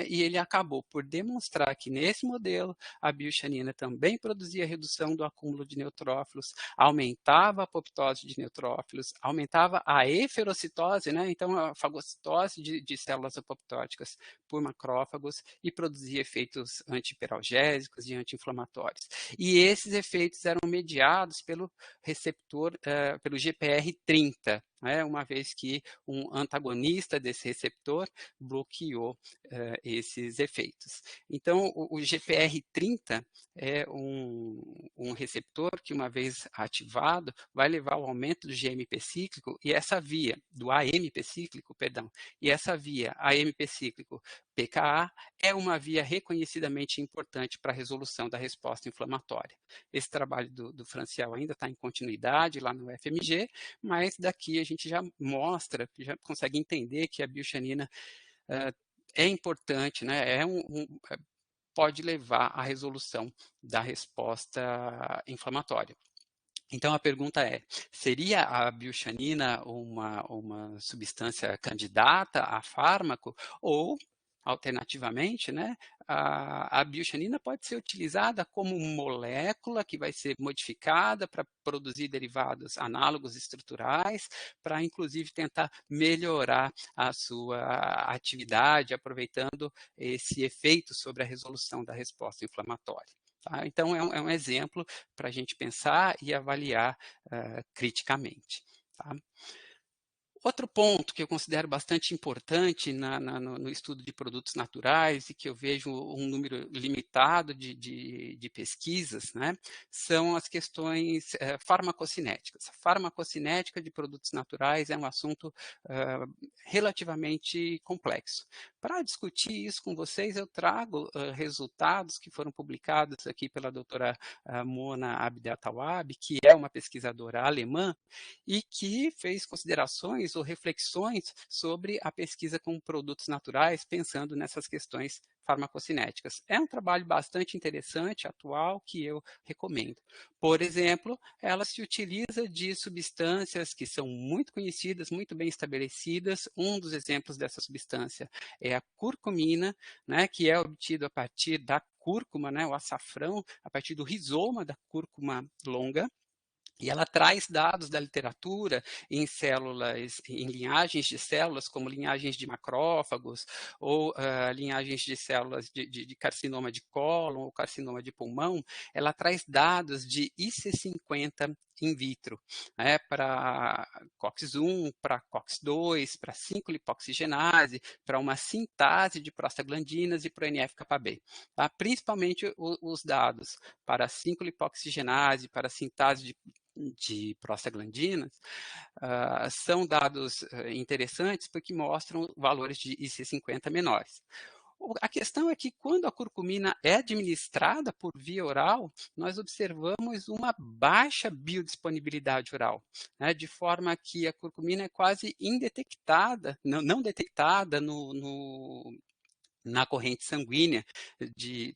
B: E ele acabou por demonstrar que nesse modelo a bioxanina também produzia redução do acúmulo de neutrófilos, aumentava a apoptose de neutrófilos, aumentava a eferocitose, né, então a fagocitose de células apoptóticas por macrófagos e produzia efeitos antihiperalgésicos e anti-inflamatórios. E esses efeitos eram mediados pelo receptor, pelo GPR30, uma vez que um antagonista desse receptor bloqueou esses efeitos. Então, o GPR30 é um receptor que, uma vez ativado, vai levar ao aumento do GMP cíclico e essa via, do AMP cíclico, perdão, e essa via AMP cíclico PKA é uma via reconhecidamente importante para a resolução da resposta inflamatória. Esse trabalho do Franciel ainda está em continuidade lá no FMG, mas daqui a gente já mostra, já consegue entender que a bioxanina é importante, né? Pode levar à resolução da resposta inflamatória. Então, a pergunta é, seria a bioxanina uma substância candidata a fármaco ou, alternativamente, né, a bioxanina pode ser utilizada como molécula que vai ser modificada para produzir derivados análogos estruturais, para, inclusive, tentar melhorar a sua atividade, aproveitando esse efeito sobre a resolução da resposta inflamatória. Tá? Então, é um exemplo para a gente pensar e avaliar criticamente. Tá? Outro ponto que eu considero bastante importante no estudo de produtos naturais e que eu vejo um número limitado de pesquisas, né, são as questões farmacocinéticas. A farmacocinética de produtos naturais é um assunto relativamente complexo. Para discutir isso com vocês, eu trago resultados que foram publicados aqui pela doutora Mona Abdeltawab, que é uma pesquisadora alemã e que fez considerações ou reflexões sobre a pesquisa com produtos naturais, pensando nessas questões farmacocinéticas. É um trabalho bastante interessante, atual, que eu recomendo. Por exemplo, ela se utiliza de substâncias que são muito conhecidas, muito bem estabelecidas. Um dos exemplos dessa substância é a curcumina, né, que é obtido a partir da cúrcuma, né, o açafrão, a partir do rizoma da cúrcuma longa. E ela traz dados da literatura em células, em linhagens de células, como linhagens de macrófagos, ou linhagens de células de carcinoma de cólon ou carcinoma de pulmão. Ela traz dados de IC50 in vitro, né, para COX-1, para COX-2, para 5-lipoxigenase, para uma sintase de prostaglandinas e para o NF-κB. Tá? Principalmente os dados para 5-lipoxigenase, para sintase de prostaglandinas, são dados interessantes porque mostram valores de IC50 menores. A questão é que quando a curcumina é administrada por via oral, nós observamos uma baixa biodisponibilidade oral, né, de forma que a curcumina é quase indetectada, não detectada na corrente sanguínea,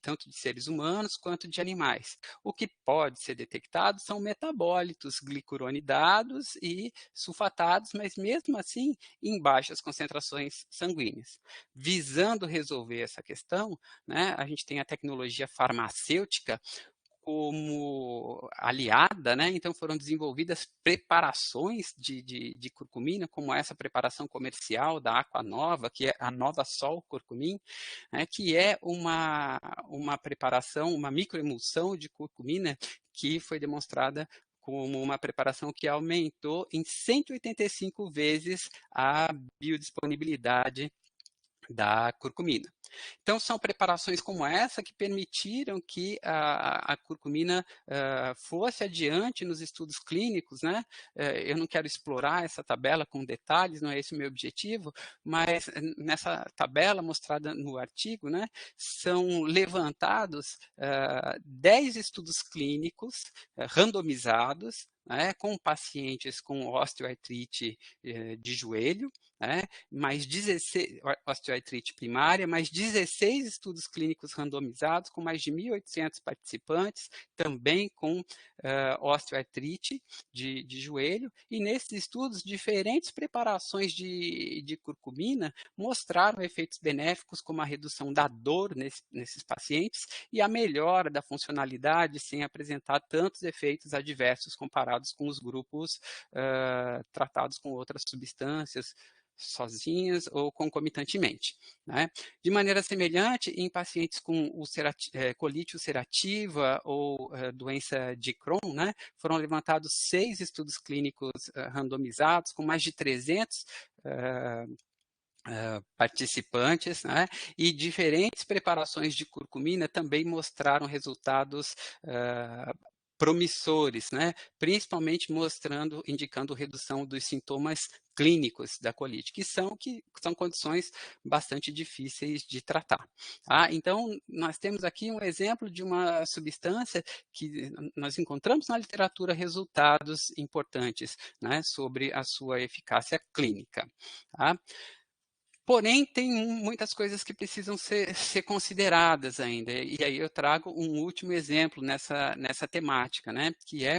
B: tanto de seres humanos quanto de animais. O que pode ser detectado são metabólitos glicuronidados e sulfatados, mas mesmo assim em baixas concentrações sanguíneas. Visando resolver essa questão, né, a gente tem a tecnologia farmacêutica como aliada, né? Então foram desenvolvidas preparações de curcumina, como essa preparação comercial da Aquanova, que é a Nova Sol Curcumin, né? Que é uma preparação, uma microemulsão de curcumina que foi demonstrada como uma preparação que aumentou em 185 vezes a biodisponibilidade da curcumina. Então, são preparações como essa que permitiram que a curcumina fosse adiante nos estudos clínicos, né? Eu não quero explorar essa tabela com detalhes, não é esse o meu objetivo, mas nessa tabela mostrada no artigo, né, são levantados 10 estudos clínicos randomizados, né, com pacientes com osteoartrite de joelho, né, mais 16, osteoartrite primária, mais 16 estudos clínicos randomizados, com mais de 1.800 participantes, também com osteoartrite de joelho, e nesses estudos, diferentes preparações de curcumina mostraram efeitos benéficos, como a redução da dor nesses pacientes e a melhora da funcionalidade, sem apresentar tantos efeitos adversos comparados com os grupos tratados com outras substâncias, sozinhas ou concomitantemente. Né? De maneira semelhante, em pacientes com colite ulcerativa ou doença de Crohn, né, foram levantados 6 estudos clínicos randomizados com mais de 300 participantes, né, e diferentes preparações de curcumina também mostraram resultados promissores, né? Principalmente indicando redução dos sintomas clínicos da colite, que são condições bastante difíceis de tratar. Tá? Então, nós temos aqui um exemplo de uma substância que nós encontramos na literatura resultados importantes, né, sobre a sua eficácia clínica. Tá? Porém, tem muitas coisas que precisam ser consideradas ainda, e aí eu trago um último exemplo nessa temática, né, que é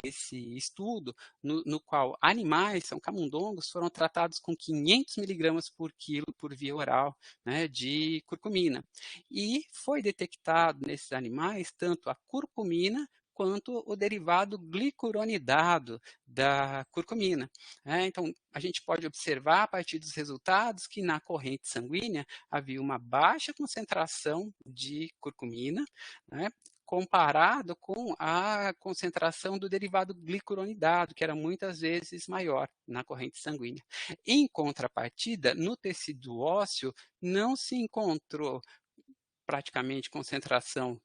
B: esse estudo no qual animais, são camundongos, foram tratados com 500 miligramas por quilo por via oral, né, de curcumina. E foi detectado nesses animais tanto a curcumina quanto o derivado glicuronidado da curcumina. Então, a gente pode observar a partir dos resultados que na corrente sanguínea havia uma baixa concentração de curcumina, né, comparado com a concentração do derivado glicuronidado, que era muitas vezes maior na corrente sanguínea. Em contrapartida, no tecido ósseo, não se encontrou praticamente concentração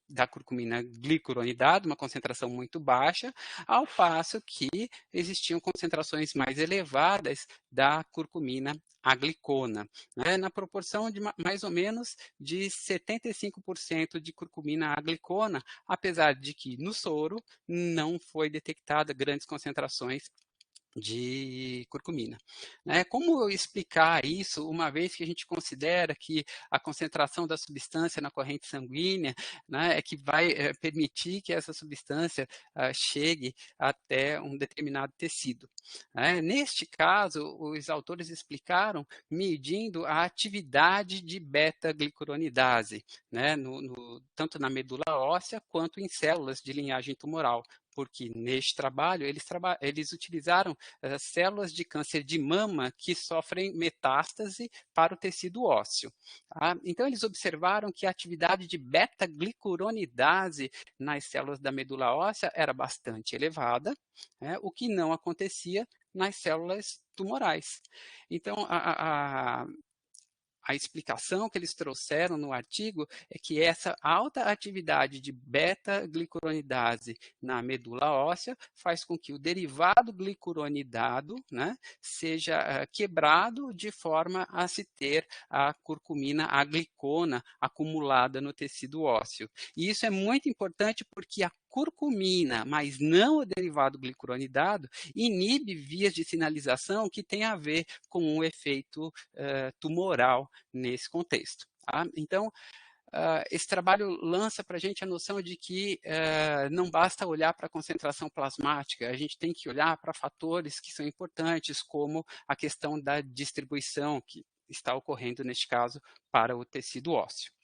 B: da curcumina glicuronidado, uma concentração muito baixa, ao passo que existiam concentrações mais elevadas da curcumina aglicona, né, na proporção de mais ou menos de 75% de curcumina aglicona, apesar de que no soro não foi detectada grandes concentrações de curcumina. Como explicar isso, uma vez que a gente considera que a concentração da substância na corrente sanguínea, é que vai permitir que essa substância chegue até um determinado tecido. Neste caso, os autores explicaram medindo a atividade de beta-glicuronidase, tanto na medula óssea quanto em células de linhagem tumoral, porque neste trabalho eles utilizaram células de câncer de mama que sofrem metástase para o tecido ósseo. Tá? Então, eles observaram que a atividade de beta-glicuronidase nas células da medula óssea era bastante elevada, o que não acontecia nas células tumorais. Então, a explicação que eles trouxeram no artigo é que essa alta atividade de beta-glicuronidase na medula óssea faz com que o derivado glicuronidado, seja quebrado de forma a se ter a curcumina aglicona acumulada no tecido ósseo. E isso é muito importante porque a curcumina, mas não o derivado glicuronidado, inibe vias de sinalização que têm a ver com um efeito tumoral nesse contexto. Tá? Então, esse trabalho lança para a gente a noção de que não basta olhar para a concentração plasmática, a gente tem que olhar para fatores que são importantes, como a questão da distribuição que está ocorrendo, neste caso, para o tecido ósseo.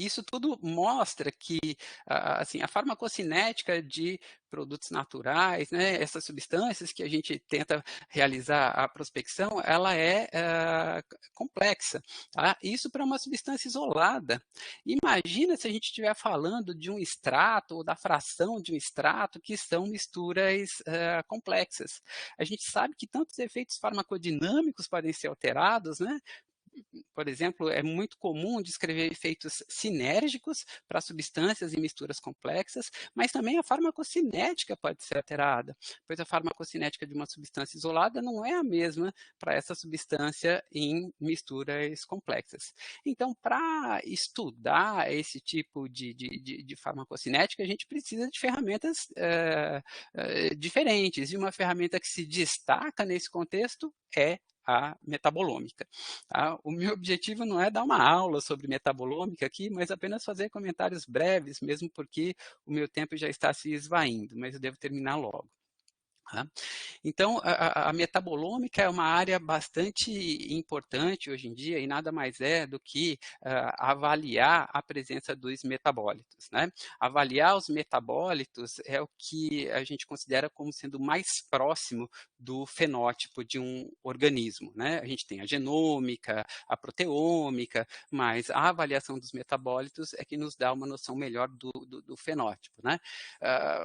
B: Isso tudo mostra que assim, a farmacocinética de produtos naturais, essas substâncias que a gente tenta realizar a prospecção, ela é complexa. Tá? Isso para uma substância isolada. Imagina se a gente estiver falando de um extrato ou da fração de um extrato que são misturas complexas. A gente sabe que tantos efeitos farmacodinâmicos podem ser alterados, por exemplo, é muito comum descrever efeitos sinérgicos para substâncias e misturas complexas, mas também a farmacocinética pode ser alterada, pois a farmacocinética de uma substância isolada não é a mesma para essa substância em misturas complexas. Então, para estudar esse tipo de farmacocinética, a gente precisa de ferramentas diferentes, e uma ferramenta que se destaca nesse contexto é a metabolômica. Tá? O meu objetivo não é dar uma aula sobre metabolômica aqui, mas apenas fazer comentários breves, mesmo porque o meu tempo já está se esvaindo, mas eu devo terminar logo. Tá? Então, a metabolômica é uma área bastante importante hoje em dia e nada mais é do que avaliar a presença dos metabólitos. Avaliar os metabólitos é o que a gente considera como sendo mais próximo do fenótipo de um organismo. A gente tem a genômica, a proteômica, mas a avaliação dos metabólitos é que nos dá uma noção melhor do fenótipo.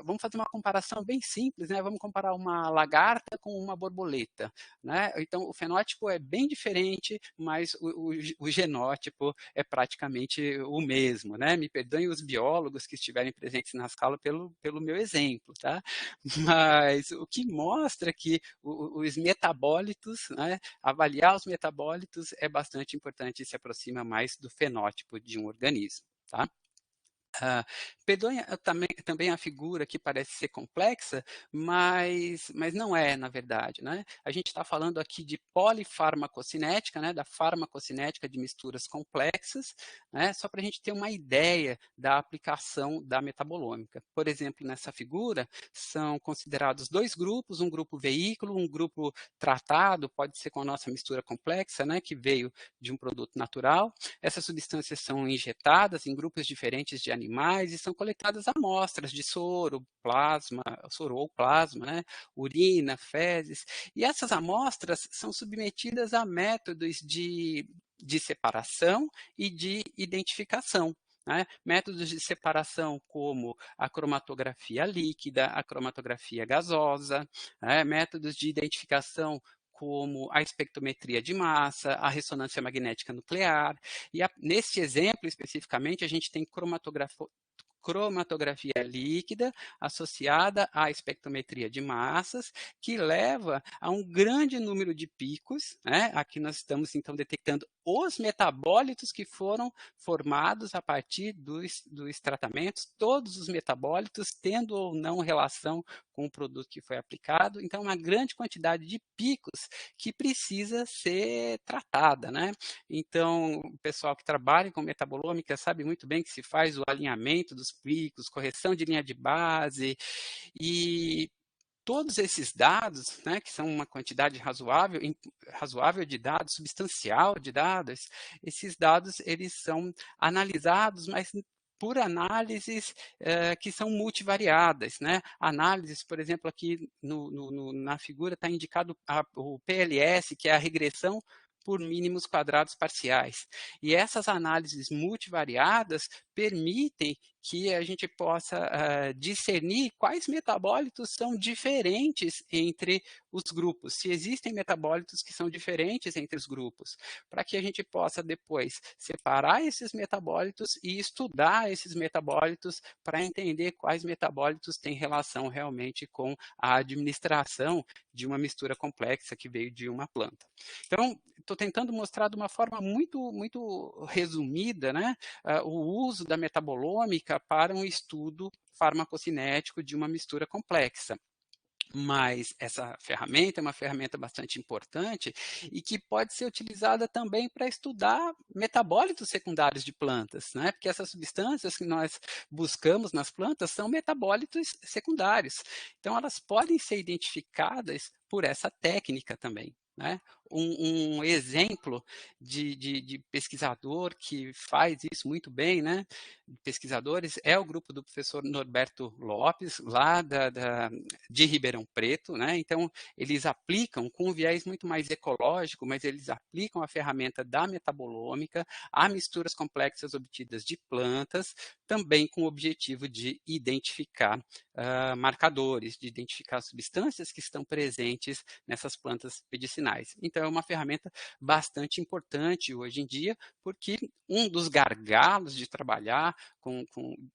B: Vamos fazer uma comparação bem simples, vamos comparar uma lagarta lagarta com uma borboleta, né? Então, o fenótipo é bem diferente, mas o genótipo é praticamente o mesmo, né? Me perdoem os biólogos que estiverem presentes na sala pelo meu exemplo, tá? Mas o que mostra que os metabólitos, né, avaliar os metabólitos é bastante importante e se aproxima mais do fenótipo de um organismo, tá? Perdoem também a figura que parece ser complexa, mas não é, na verdade, né? A gente está falando aqui de polifarmacocinética, né? Da farmacocinética de misturas complexas, né? Só para a gente ter uma ideia da aplicação da metabolômica. Por exemplo, nessa figura, são considerados dois grupos, um grupo veículo, um grupo tratado, pode ser com a nossa mistura complexa, né? Que veio de um produto natural. Essas substâncias são injetadas em grupos diferentes de animais e são coletadas amostras de soro, soro ou plasma, né? Urina, fezes. E essas amostras são submetidas a métodos de separação e de identificação. Né? Métodos de separação como a cromatografia líquida, a cromatografia gasosa, né? Métodos de identificação como a espectrometria de massa, a ressonância magnética nuclear. E neste exemplo, especificamente, a gente tem cromatografia líquida associada à espectrometria de massas, que leva a um grande número de picos, né? Aqui nós estamos, então, detectando os metabólitos que foram formados a partir dos tratamentos, todos os metabólitos tendo ou não relação com o produto que foi aplicado. Então, uma grande quantidade de picos que precisa ser tratada, né? Então, o pessoal que trabalha com metabolômica sabe muito bem que se faz o alinhamento dos picos, correção de linha de base, e todos esses dados, né, que são uma quantidade razoável de dados, substancial de dados, esses dados eles são analisados, mas por análises que são multivariadas, né? Análises, por exemplo, aqui na figura está indicado o PLS, que é a regressão por mínimos quadrados parciais. E essas análises multivariadas permitem que a gente possa discernir quais metabólitos são diferentes entre os grupos, se existem metabólitos que são diferentes entre os grupos, para que a gente possa depois separar esses metabólitos e estudar esses metabólitos para entender quais metabólitos têm relação realmente com a administração de uma mistura complexa que veio de uma planta. Então, estou tentando mostrar de uma forma muito resumida, né, o uso da metabolômica para um estudo farmacocinético de uma mistura complexa. Mas essa ferramenta é uma ferramenta bastante importante e que pode ser utilizada também para estudar metabólitos secundários de plantas, né? Porque essas substâncias que nós buscamos nas plantas são metabólitos secundários. Então, elas podem ser identificadas por essa técnica também. Né? Um exemplo de pesquisador que faz isso muito bem, né? Pesquisadores, é o grupo do professor Norberto Lopes, lá de Ribeirão Preto, né? Então, eles aplicam com um viés muito mais ecológico, mas eles aplicam a ferramenta da metabolômica a misturas complexas obtidas de plantas, também com o objetivo de identificar marcadores, de identificar substâncias que estão presentes nessas plantas medicinais. Então, é uma ferramenta bastante importante hoje em dia, porque um dos gargalos de trabalhar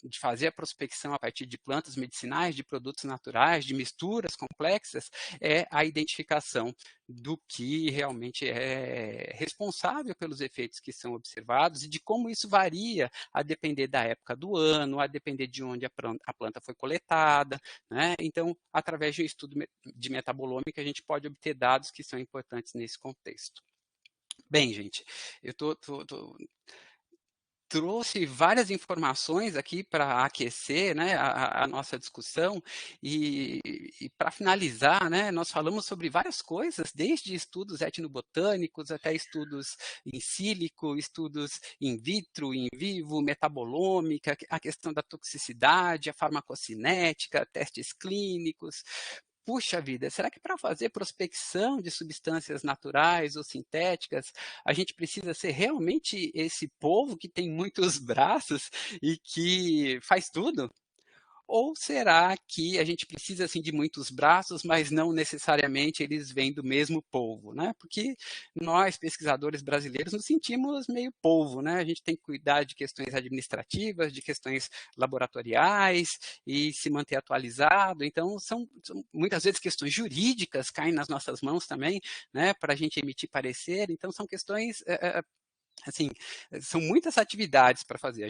B: de fazer a prospecção a partir de plantas medicinais, de produtos naturais, de misturas complexas, é a identificação do que realmente é responsável pelos efeitos que são observados e de como isso varia a depender da época do ano, a depender de onde a planta foi coletada, né? Então, através de um estudo de metabolômica, a gente pode obter dados que são importantes nesse contexto. Bem, gente, eu trouxe várias informações aqui para aquecer, né, a nossa discussão e para finalizar, né, nós falamos sobre várias coisas, desde estudos etnobotânicos até estudos in sílico, estudos in vitro, in vivo, metabolômica, a questão da toxicidade, a farmacocinética, testes clínicos. Puxa vida, será que para fazer prospecção de substâncias naturais ou sintéticas, a gente precisa ser realmente esse povo que tem muitos braços e que faz tudo? Ou será que a gente precisa assim, de muitos braços, mas não necessariamente eles vêm do mesmo polvo, né? Porque nós, pesquisadores brasileiros, nos sentimos meio polvo, né? A gente tem que cuidar de questões administrativas, de questões laboratoriais e se manter atualizado. Então, são muitas vezes questões jurídicas caem nas nossas mãos também, né? Para a gente emitir parecer. Então, são questões assim, são muitas atividades para fazer.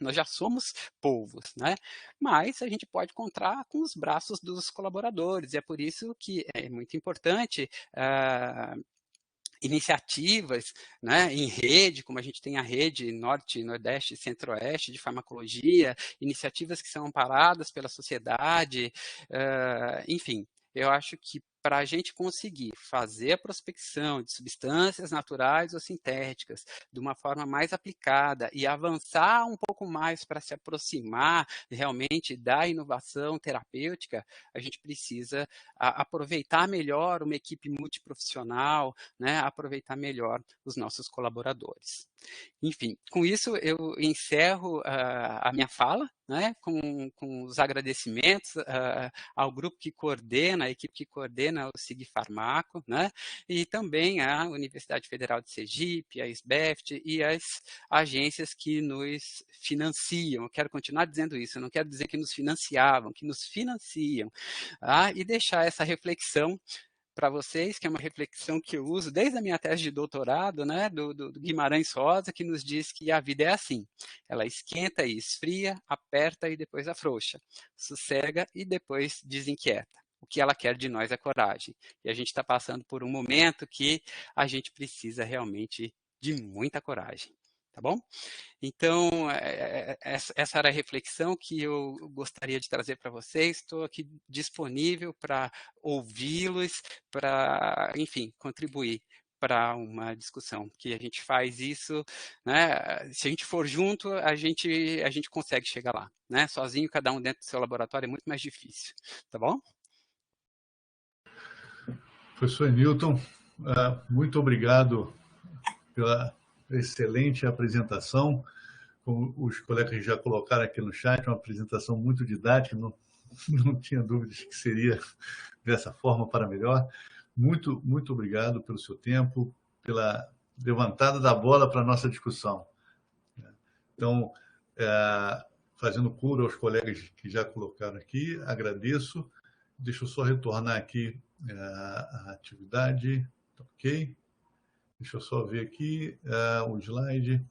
B: Nós já somos polvos, né? Mas a gente pode contar com os braços dos colaboradores, e é por isso que é muito importante iniciativas, né, em rede, como a gente tem a rede Norte, Nordeste e Centro-Oeste de farmacologia, iniciativas que são amparadas pela sociedade, enfim, eu acho que para a gente conseguir fazer a prospecção de substâncias naturais ou sintéticas de uma forma mais aplicada e avançar um pouco mais para se aproximar realmente da inovação terapêutica, a gente precisa aproveitar melhor uma equipe multiprofissional, né, aproveitar melhor os nossos colaboradores. Enfim, com isso eu encerro a minha fala, né, com os agradecimentos ao grupo que coordena, a equipe que coordena o SIG Farmaco, né, e também à Universidade Federal de Sergipe, a SBEFT e as agências que nos financiam. Eu quero continuar dizendo isso, eu não quero dizer que nos financiavam, que nos financiam, e deixar essa reflexão para vocês, que é uma reflexão que eu uso desde a minha tese de doutorado, né, do Guimarães Rosa, que nos diz que a vida é assim. Ela esquenta e esfria, aperta e depois afrouxa, sossega e depois desinquieta. O que ela quer de nós é coragem. E a gente está passando por um momento que a gente precisa realmente de muita coragem. Tá bom? Então, essa era a reflexão que eu gostaria de trazer para vocês. Estou aqui disponível para ouvi-los, para, enfim, contribuir para uma discussão, que a gente faz isso, né? Se a gente for junto, a gente consegue chegar lá, né? Sozinho, cada um dentro do seu laboratório é muito mais difícil, tá bom?
A: Professor Newton, muito obrigado pela excelente apresentação. Como os colegas já colocaram aqui no chat, uma apresentação muito didática, não tinha dúvidas que seria dessa forma para melhor. Muito, muito obrigado pelo seu tempo, pela levantada da bola para a nossa discussão. Então, fazendo cura aos colegas que já colocaram aqui, agradeço. Deixa eu só retornar aqui a atividade, ok? Deixa eu só ver aqui o slide.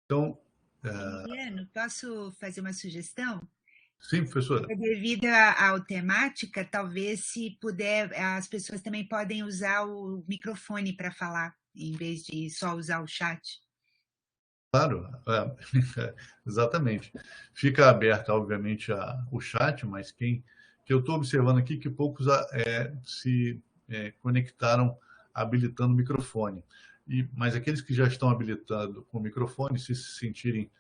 A: Então,
C: Emiliano, posso fazer uma sugestão?
A: sim, professora.
C: Devido à temática, talvez, se puder, as pessoas também podem usar o microfone para falar, em vez de só usar o chat.
A: Claro, exatamente. Fica aberto, obviamente, o chat, mas que eu estou observando aqui que poucos se conectaram habilitando o microfone. Mas aqueles que já estão habilitando com o microfone, se sentirem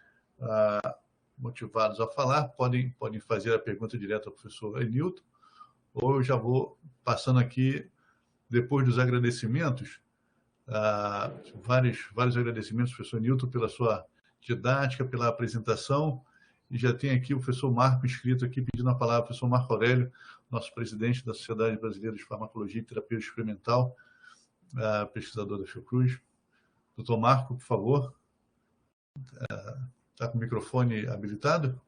A: motivados a falar, podem fazer a pergunta direta ao professor Newton, ou eu já vou passando aqui, depois dos agradecimentos, vários agradecimentos, professor Newton, pela sua didática, pela apresentação, e já tem aqui o professor Marco inscrito aqui, pedindo a palavra, o professor Marco Aurélio, nosso presidente da Sociedade Brasileira de Farmacologia e Terapia Experimental, pesquisador da Fiocruz. Doutor Marco, por favor. Está com o microfone habilitado?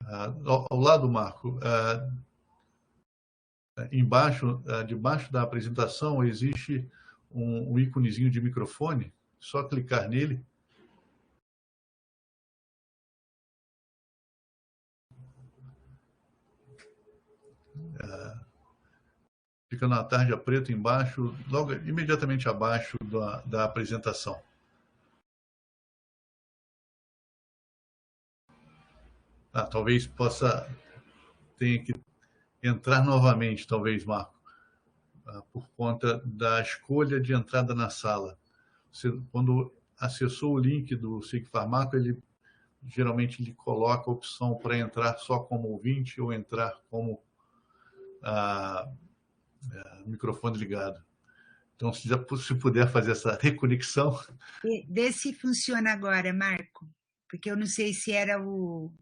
A: Ao lado, Marco, debaixo da apresentação, existe um íconezinho de microfone, só clicar nele. Fica na tarja preta embaixo, logo imediatamente abaixo da apresentação. Talvez tenha que entrar novamente, talvez, Marco, por conta da escolha de entrada na sala. Quando acessou o link do SIG Farmaco, geralmente ele coloca a opção para entrar só como ouvinte ou entrar como microfone ligado. Então, se puder fazer essa reconexão.
C: Vê se funciona agora, Marco, porque eu não sei se era o...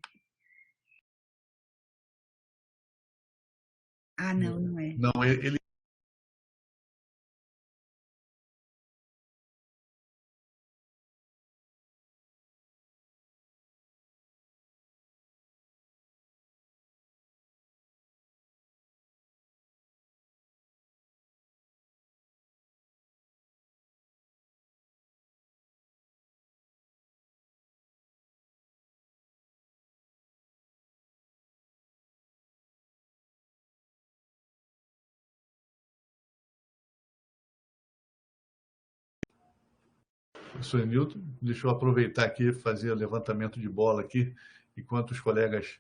C: Ah, não, não é.
A: Não, ele... Professor Newton, deixa eu aproveitar aqui e fazer o levantamento de bola aqui, enquanto os colegas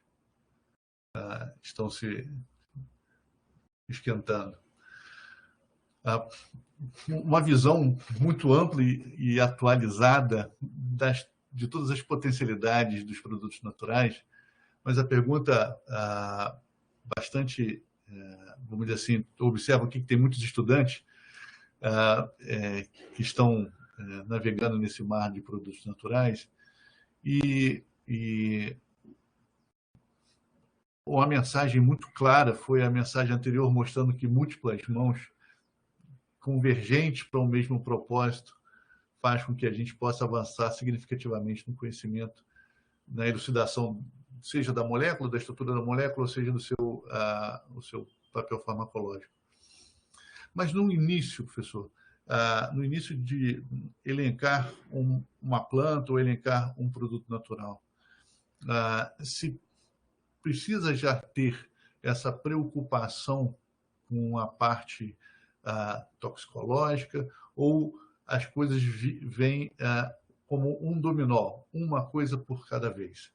A: estão se esquentando. Uma visão muito ampla e atualizada de todas as potencialidades dos produtos naturais, mas a pergunta bastante, vamos dizer assim, eu observo aqui que tem muitos estudantes que estão navegando nesse mar de produtos naturais e uma mensagem muito clara foi a mensagem anterior, mostrando que múltiplas mãos convergentes para o mesmo propósito faz com que a gente possa avançar significativamente no conhecimento, na elucidação, seja da molécula, da estrutura da molécula, ou seja do seu papel farmacológico. Mas no início, professor, no início de elencar uma planta ou elencar um produto natural, se precisa já ter essa preocupação com a parte toxicológica, ou as coisas vêm como um dominó, uma coisa por cada vez?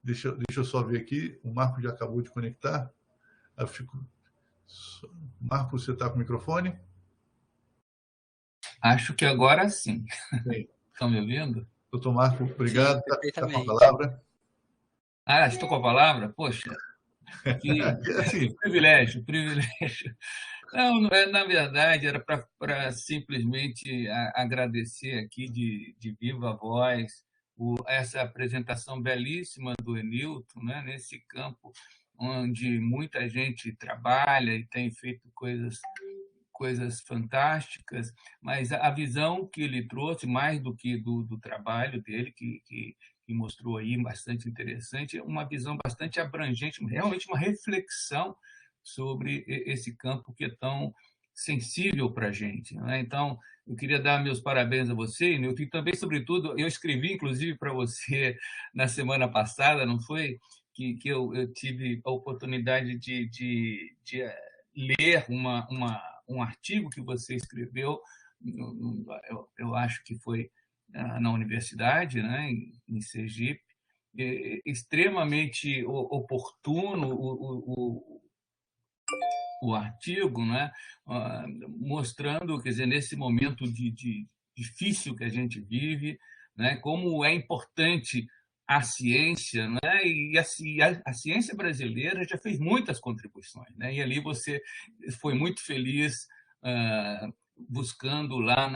A: Deixa eu só ver aqui, o Marco já acabou de conectar. Marco, você está com o microfone?
D: Acho que agora sim. Estão me ouvindo?
A: Doutor Marco, obrigado. Está com a palavra.
D: Estou com a palavra? Poxa, que
A: assim,
D: privilégio. Não, na verdade, era para simplesmente agradecer aqui de viva voz essa apresentação belíssima do Enilton, né, nesse campo onde muita gente trabalha e tem feito coisas fantásticas, mas a visão que ele trouxe, mais do que do trabalho dele, que mostrou aí, bastante interessante, é uma visão bastante abrangente, realmente uma reflexão sobre esse campo que é tão sensível para a gente, né? Então, eu queria dar meus parabéns a você, Nilton, e também, sobretudo, eu escrevi, inclusive, para você na semana passada, não foi? Que eu tive a oportunidade de ler um artigo que você escreveu, eu acho que foi na universidade, né, em Sergipe, extremamente oportuno o artigo, né, mostrando, quer dizer, nesse momento difícil que a gente vive, né, como é importante a ciência, né, e a ciência brasileira já fez muitas contribuições, né, e ali você foi muito feliz buscando lá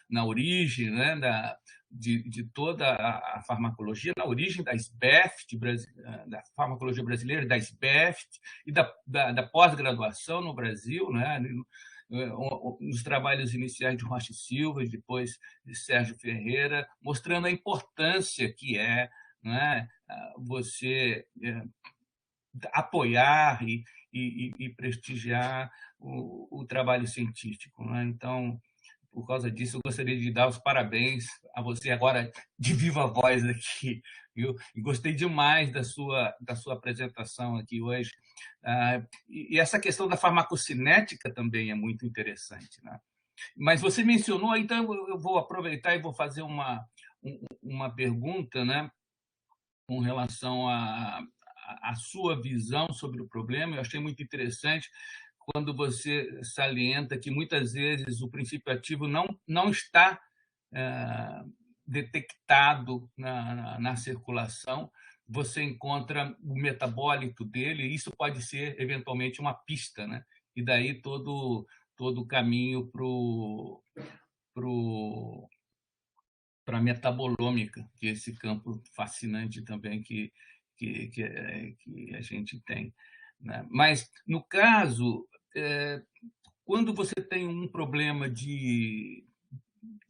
D: na origem, né, de toda a farmacologia, na origem da SBEFT, da farmacologia brasileira, da SBEFT e da pós-graduação no Brasil, né, nos trabalhos iniciais de Rocha Silva, depois de Sérgio Ferreira, mostrando a importância que é, né, você apoiar e prestigiar o trabalho científico, né? Então, por causa disso, eu gostaria de dar os parabéns a você agora de viva voz aqui, viu? E gostei demais da sua apresentação aqui hoje. E essa questão da farmacocinética também é muito interessante, né? Mas você mencionou, então eu vou aproveitar e vou fazer uma pergunta, né, com relação à sua visão sobre o problema. Eu achei muito interessante quando você salienta que muitas vezes o princípio ativo não está detectado na circulação, você encontra o metabólito dele, e isso pode ser eventualmente uma pista, né? E daí todo todo o caminho para a metabolômica, que é esse campo fascinante também que a gente tem, né? Mas, no caso, quando você tem um problema de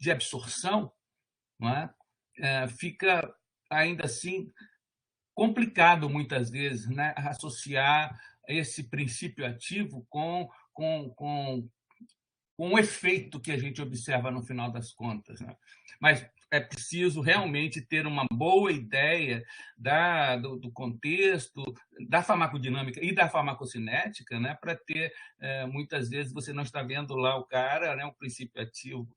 D: absorção, não é? Fica, ainda assim, complicado, muitas vezes, né? Associar esse princípio ativo com o efeito que a gente observa no final das contas, né? Mas é preciso realmente ter uma boa ideia do contexto, da farmacodinâmica e da farmacocinética, né? Para ter, muitas vezes, você não está vendo lá o cara, né? O princípio ativo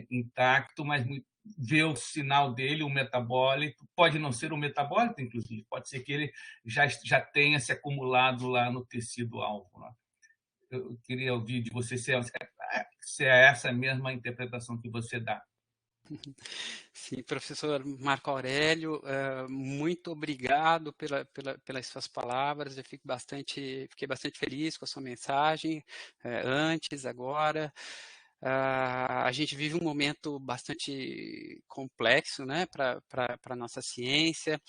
D: intacto, mas vê o sinal dele, o metabólito, pode não ser o metabólito, inclusive, pode ser que ele já tenha se acumulado lá no tecido-alvo, né? Eu queria ouvir de você se é essa mesma interpretação que você dá.
B: Sim, professor Marco Aurélio, muito obrigado pelas suas palavras. Eu fiquei bastante feliz com a sua mensagem, antes, agora. A gente vive um momento bastante complexo, né, para a nossa ciência,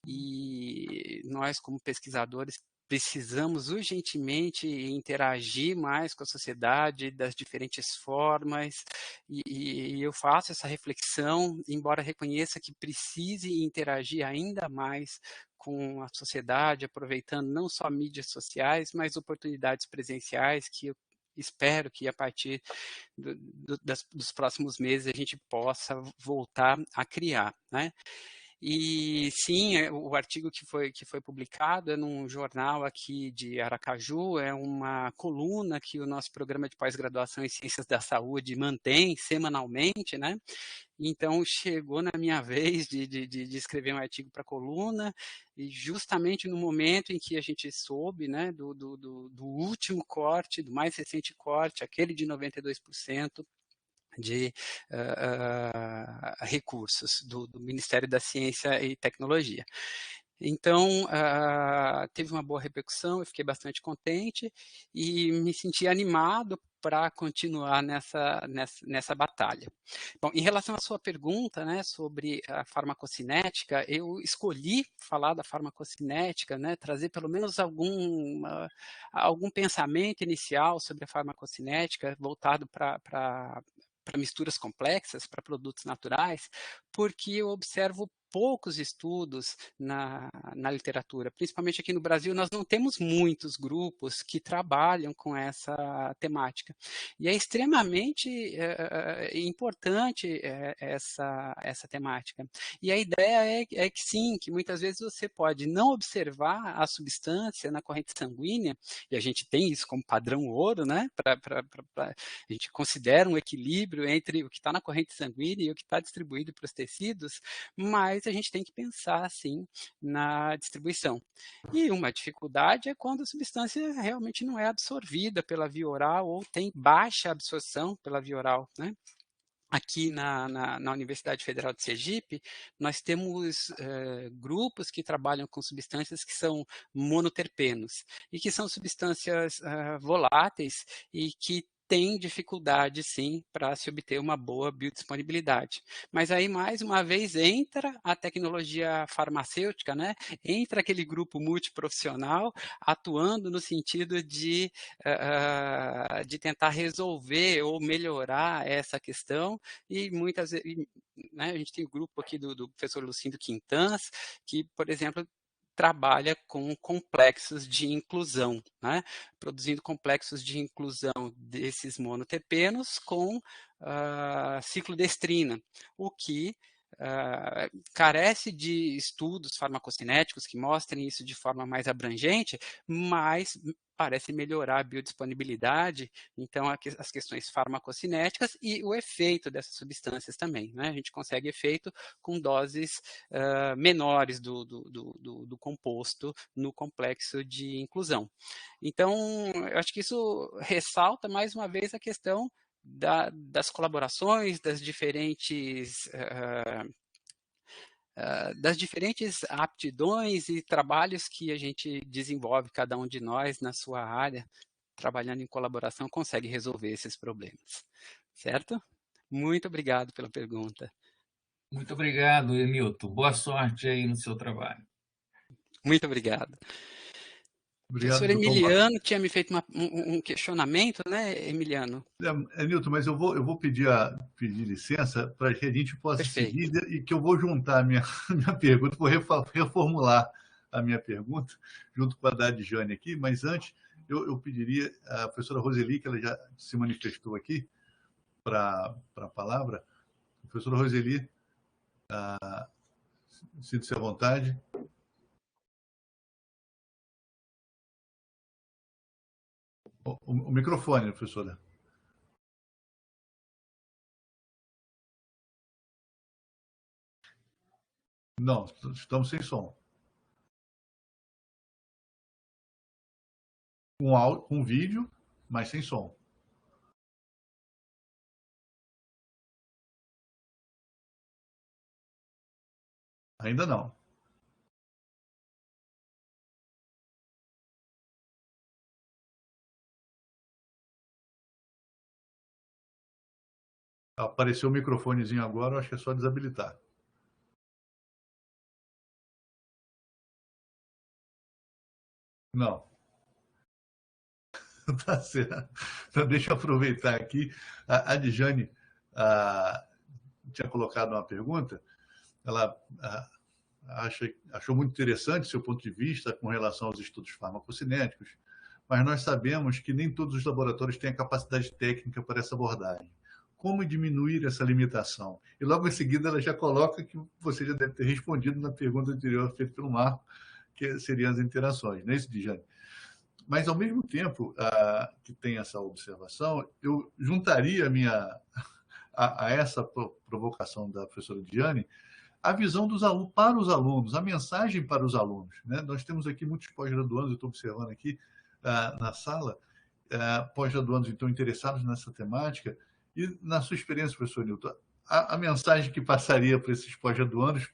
B: e nós, como pesquisadores, precisamos urgentemente interagir mais com a sociedade das diferentes formas, e eu faço essa reflexão, embora reconheça que precise interagir ainda mais com a sociedade, aproveitando não só mídias sociais, mas oportunidades presenciais que eu espero que a partir dos próximos meses a gente possa voltar a criar, né? E sim, o artigo que foi publicado é num jornal aqui de Aracaju, é uma coluna que o nosso programa de pós-graduação em Ciências da Saúde mantém semanalmente, né? Então, chegou na minha vez de escrever um artigo para a coluna, e justamente no momento em que a gente soube, né, do último corte, do mais recente corte, aquele de 92%, de recursos do Ministério da Ciência e Tecnologia. Então, teve uma boa repercussão, eu fiquei bastante contente e me senti animado para continuar nessa batalha. Bom, em relação à sua pergunta, né, sobre a farmacocinética, eu escolhi falar da farmacocinética, né, trazer pelo menos algum pensamento inicial sobre a farmacocinética voltado para misturas complexas, para produtos naturais, porque eu observo poucos estudos na literatura, principalmente aqui no Brasil, nós não temos muitos grupos que trabalham com essa temática. E é extremamente importante essa temática. E a ideia é que sim, que muitas vezes você pode não observar a substância na corrente sanguínea, e a gente tem isso como padrão ouro, né? A gente considera um equilíbrio entre o que está na corrente sanguínea e o que está distribuído para os tecidos, mas a gente tem que pensar, assim, na distribuição. E uma dificuldade é quando a substância realmente não é absorvida pela via oral ou tem baixa absorção pela via oral, né? Aqui na Universidade Federal de Sergipe, nós temos grupos que trabalham com substâncias que são monoterpenos, e que são substâncias voláteis e que tem dificuldade, sim, para se obter uma boa biodisponibilidade. Mas aí, mais uma vez, entra a tecnologia farmacêutica, né? Entra aquele grupo multiprofissional atuando no sentido de tentar resolver ou melhorar essa questão, e muitas vezes, né, a gente tem o grupo aqui do professor Lucindo Quintans, que, por exemplo, trabalha com complexos de inclusão, né? Produzindo complexos de inclusão desses monoterpenos com ciclodestrina, o que carece de estudos farmacocinéticos que mostrem isso de forma mais abrangente, mas parece melhorar a biodisponibilidade, então as questões farmacocinéticas e o efeito dessas substâncias também, né? A gente consegue efeito com doses menores do composto no complexo de inclusão. Então, eu acho que isso ressalta mais uma vez a questão das colaborações, das diferentes aptidões e trabalhos que a gente desenvolve, cada um de nós na sua área, trabalhando em colaboração, consegue resolver esses problemas. Certo? Muito obrigado pela pergunta.
D: Muito obrigado, Emilton. Boa sorte aí no seu trabalho.
B: Muito obrigado.
A: Obrigado,
B: Professor Emiliano tinha me feito um questionamento, né, Emiliano?
A: Nilton, mas eu vou pedir licença para que a gente possa
B: Perfeito.
A: seguir e que eu vou juntar a minha pergunta, vou reformular a minha pergunta junto com a da Adjane aqui, mas antes eu pediria à professora Roseli, que ela já se manifestou aqui para a palavra. Professora Roseli, sinta-se à vontade. O microfone, professora. Não, estamos sem som. Com vídeo, mas sem som. Ainda não. Apareceu o microfonezinho agora, eu acho que é só desabilitar. Não. Tá certo. Então, deixa eu aproveitar aqui. A Adjane tinha colocado uma pergunta. Ela achou muito interessante seu ponto de vista com relação aos estudos farmacocinéticos, mas nós sabemos que nem todos os laboratórios têm a capacidade técnica para essa abordagem. Como diminuir essa limitação? E logo em seguida ela já coloca que você já deve ter respondido na pergunta anterior feita pelo Marco, que seriam as interações, não é isso, Adjane? Mas, ao mesmo tempo que tem essa observação, eu juntaria a essa provocação da professora Diane a visão dos alunos, para os alunos, a mensagem para os alunos. Né? Nós temos aqui muitos pós-graduandos, eu estou observando aqui na sala, pós-graduandos, então, interessados nessa temática. E, na sua experiência, professor Nilton, a mensagem que passaria para esses pós-graduandos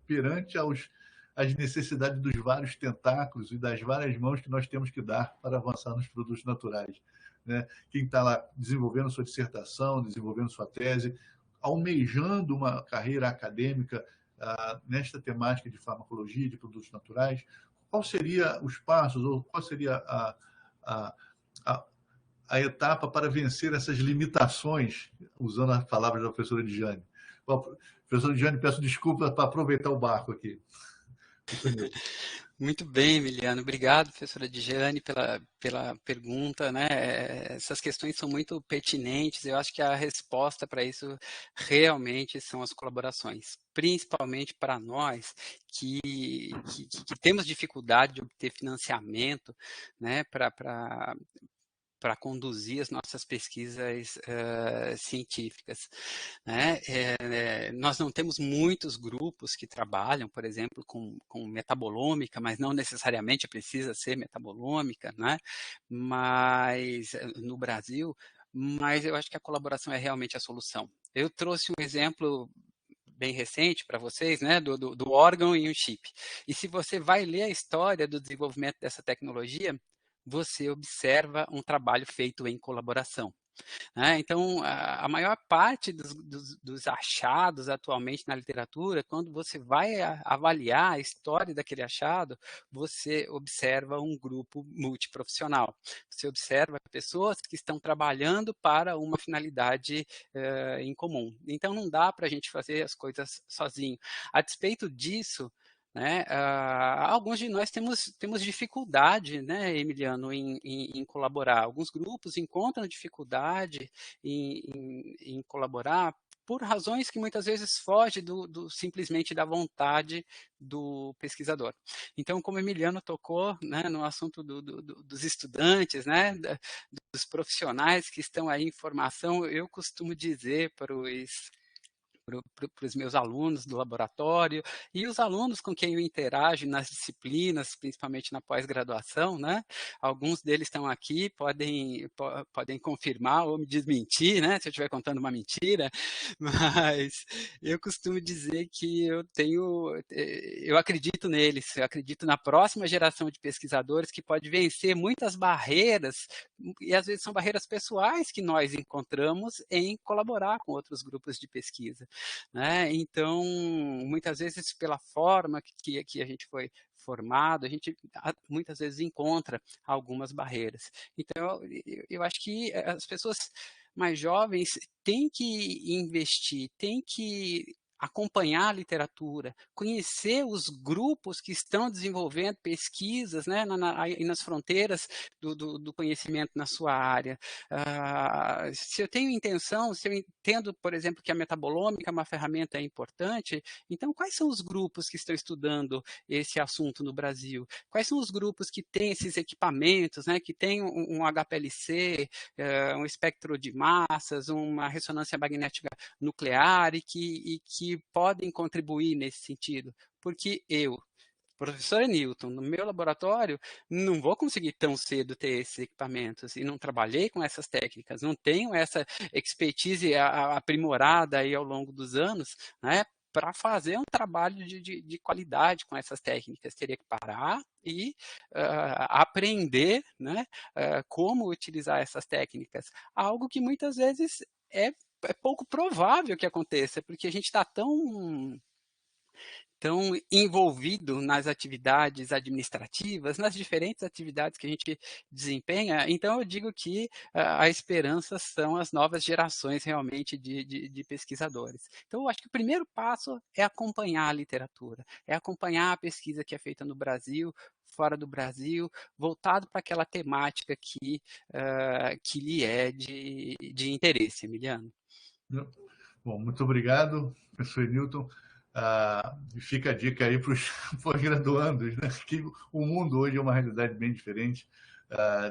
A: perante as necessidades dos vários tentáculos e das várias mãos que nós temos que dar para avançar nos produtos naturais. Né? Quem está lá desenvolvendo sua dissertação, desenvolvendo sua tese, almejando uma carreira acadêmica nesta temática de farmacologia, de produtos naturais, qual seria os passos, ou qual seria a etapa para vencer essas limitações, usando as palavras da professora Diane? Professora Diane, peço desculpa para aproveitar o barco aqui.
B: Muito bem, Emiliano. Obrigado, professora Dijane, pela pergunta, né? Essas questões são muito pertinentes. Eu acho que a resposta para isso realmente são as colaborações, principalmente para nós que temos dificuldade de obter financiamento, né, para conduzir as nossas pesquisas científicas. Né? Nós não temos muitos grupos que trabalham, por exemplo, com metabolômica, mas não necessariamente precisa ser metabolômica, né? Mas no Brasil, mas eu acho que a colaboração é realmente a solução. Eu trouxe um exemplo bem recente para vocês, né, do órgão e um chip. E se você vai ler a história do desenvolvimento dessa tecnologia, você observa um trabalho feito em colaboração. Então, a maior parte dos achados atualmente na literatura, quando você vai avaliar a história daquele achado, você observa um grupo multiprofissional. Você observa pessoas que estão trabalhando para uma finalidade em comum. Então, não dá para a gente fazer as coisas sozinho. A despeito disso, né, alguns de nós temos dificuldade, né, Emiliano, em colaborar. Alguns grupos encontram dificuldade em colaborar por razões que muitas vezes fogem simplesmente da vontade do pesquisador. Então, como o Emiliano tocou, né, no assunto dos estudantes, né, dos profissionais que estão aí em formação, eu costumo dizer para para os meus alunos do laboratório e os alunos com quem eu interajo nas disciplinas, principalmente na pós-graduação, né? Alguns deles estão aqui, podem confirmar ou me desmentir, né? Se eu estiver contando uma mentira, mas eu costumo dizer que eu acredito neles, eu acredito na próxima geração de pesquisadores que pode vencer muitas barreiras, e às vezes são barreiras pessoais que nós encontramos em colaborar com outros grupos de pesquisa, né? Então, muitas vezes, pela forma que a gente foi formado, a gente muitas vezes encontra algumas barreiras. Então, eu acho que as pessoas mais jovens têm que investir, têm que acompanhar a literatura, conhecer os grupos que estão desenvolvendo pesquisas, né, nas fronteiras do conhecimento na sua área. Se eu tenho intenção, se eu entendo, por exemplo, que a metabolômica é uma ferramenta importante, então quais são os grupos que estão estudando esse assunto no Brasil? Quais são os grupos que têm esses equipamentos, né, que têm um HPLC, um espectro de massas, uma ressonância magnética nuclear e que podem contribuir nesse sentido? Porque eu, professor Newton, no meu laboratório, não vou conseguir tão cedo ter esses equipamentos e não trabalhei com essas técnicas, não tenho essa expertise aprimorada aí ao longo dos anos, né, para fazer um trabalho de qualidade com essas técnicas. Teria que parar e aprender, né, como utilizar essas técnicas. Algo que muitas vezes é pouco provável que aconteça, porque a gente está tão envolvido nas atividades administrativas, nas diferentes atividades que a gente desempenha. Então, eu digo que a esperança são as novas gerações realmente de pesquisadores. Então, eu acho que o primeiro passo é acompanhar a literatura, é acompanhar a pesquisa que é feita no Brasil, fora do Brasil, voltado para aquela temática que lhe é de interesse, Emiliano.
A: Bom, muito obrigado, professor Newton. Fica a dica aí para os pós-graduandos, né? Que o mundo hoje é uma realidade bem diferente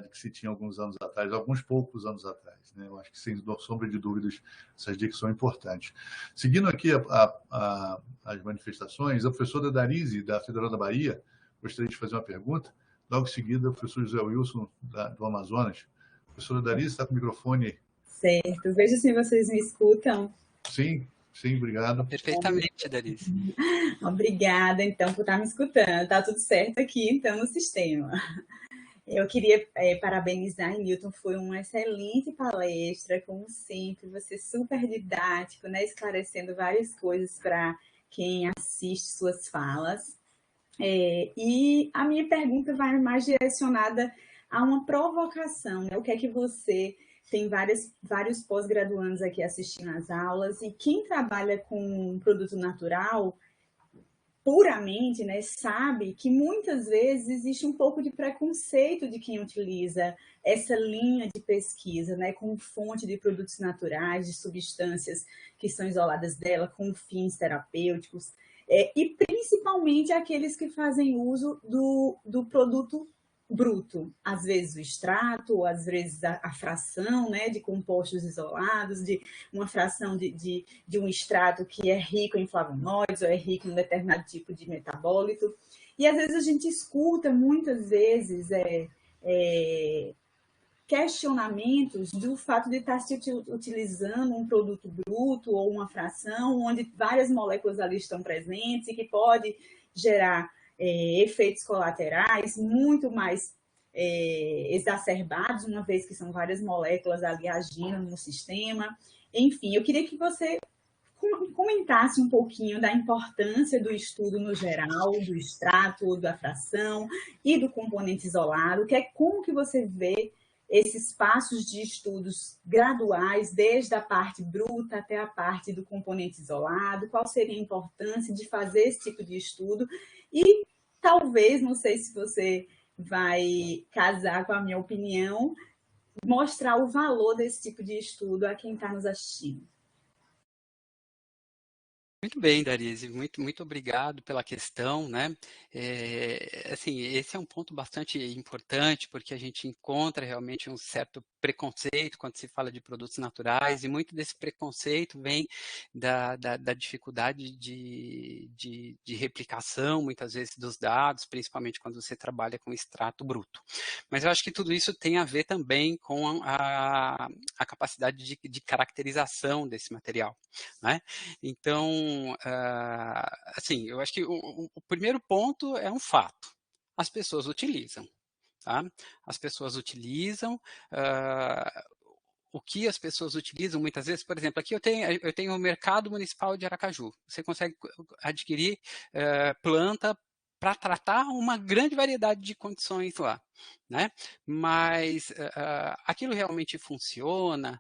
A: do que se tinha alguns anos atrás, alguns poucos anos atrás, né? Eu acho que, sem sombra de dúvidas, essas dicas são importantes. Seguindo aqui as manifestações, a professora Darise, da Federal da Bahia, gostaria de fazer uma pergunta. Logo em seguida, o professor José Wilson, do Amazonas. Professora Darise, está com o microfone.
E: Certo. Veja se vocês me escutam.
A: Sim, obrigado.
B: Perfeitamente, Darise.
E: Obrigada, então, por estar me escutando. Está tudo certo aqui, então, no sistema. Eu queria parabenizar, Newton, foi uma excelente palestra, como sempre, você super didático, né, esclarecendo várias coisas para quem assiste suas falas. E a minha pergunta vai mais direcionada a uma provocação, né? O que é que você... Tem vários pós-graduandos aqui assistindo às aulas, e quem trabalha com produto natural, puramente, né, sabe que muitas vezes existe um pouco de preconceito de quem utiliza essa linha de pesquisa, né, como fonte de produtos naturais, de substâncias que são isoladas dela, com fins terapêuticos, e principalmente aqueles que fazem uso do produto bruto, às vezes o extrato, às vezes a fração, né, de compostos isolados, de uma fração de um extrato que é rico em flavonoides ou é rico em um determinado tipo de metabólito. E às vezes a gente escuta muitas vezes questionamentos do fato de estar se utilizando um produto bruto ou uma fração onde várias moléculas ali estão presentes e que pode gerar efeitos colaterais muito mais exacerbados, uma vez que são várias moléculas ali agindo no sistema. Enfim, eu queria que você comentasse um pouquinho da importância do estudo no geral, do extrato, da fração e do componente isolado, como que você vê esses passos de estudos graduais, desde a parte bruta até a parte do componente isolado, qual seria a importância de fazer esse tipo de estudo e talvez, não sei se você vai casar com a minha opinião, mostrar o valor desse tipo de estudo a quem está nos assistindo.
B: Muito bem, Darise, muito obrigado pela questão, né? Assim, esse é um ponto bastante importante, porque a gente encontra realmente um certo preconceito quando se fala de produtos naturais, e muito desse preconceito vem da dificuldade de replicação, muitas vezes, dos dados, principalmente quando você trabalha com extrato bruto. Mas eu acho que tudo isso tem a ver também com a capacidade de caracterização desse material, né? Então, assim, eu acho que o primeiro ponto é um fato. As pessoas utilizam. Tá? As pessoas utilizam, o que as pessoas utilizam muitas vezes, por exemplo, aqui eu tenho o Mercado Municipal de Aracaju. Você consegue adquirir planta para tratar uma grande variedade de condições lá, né? Mas aquilo realmente funciona?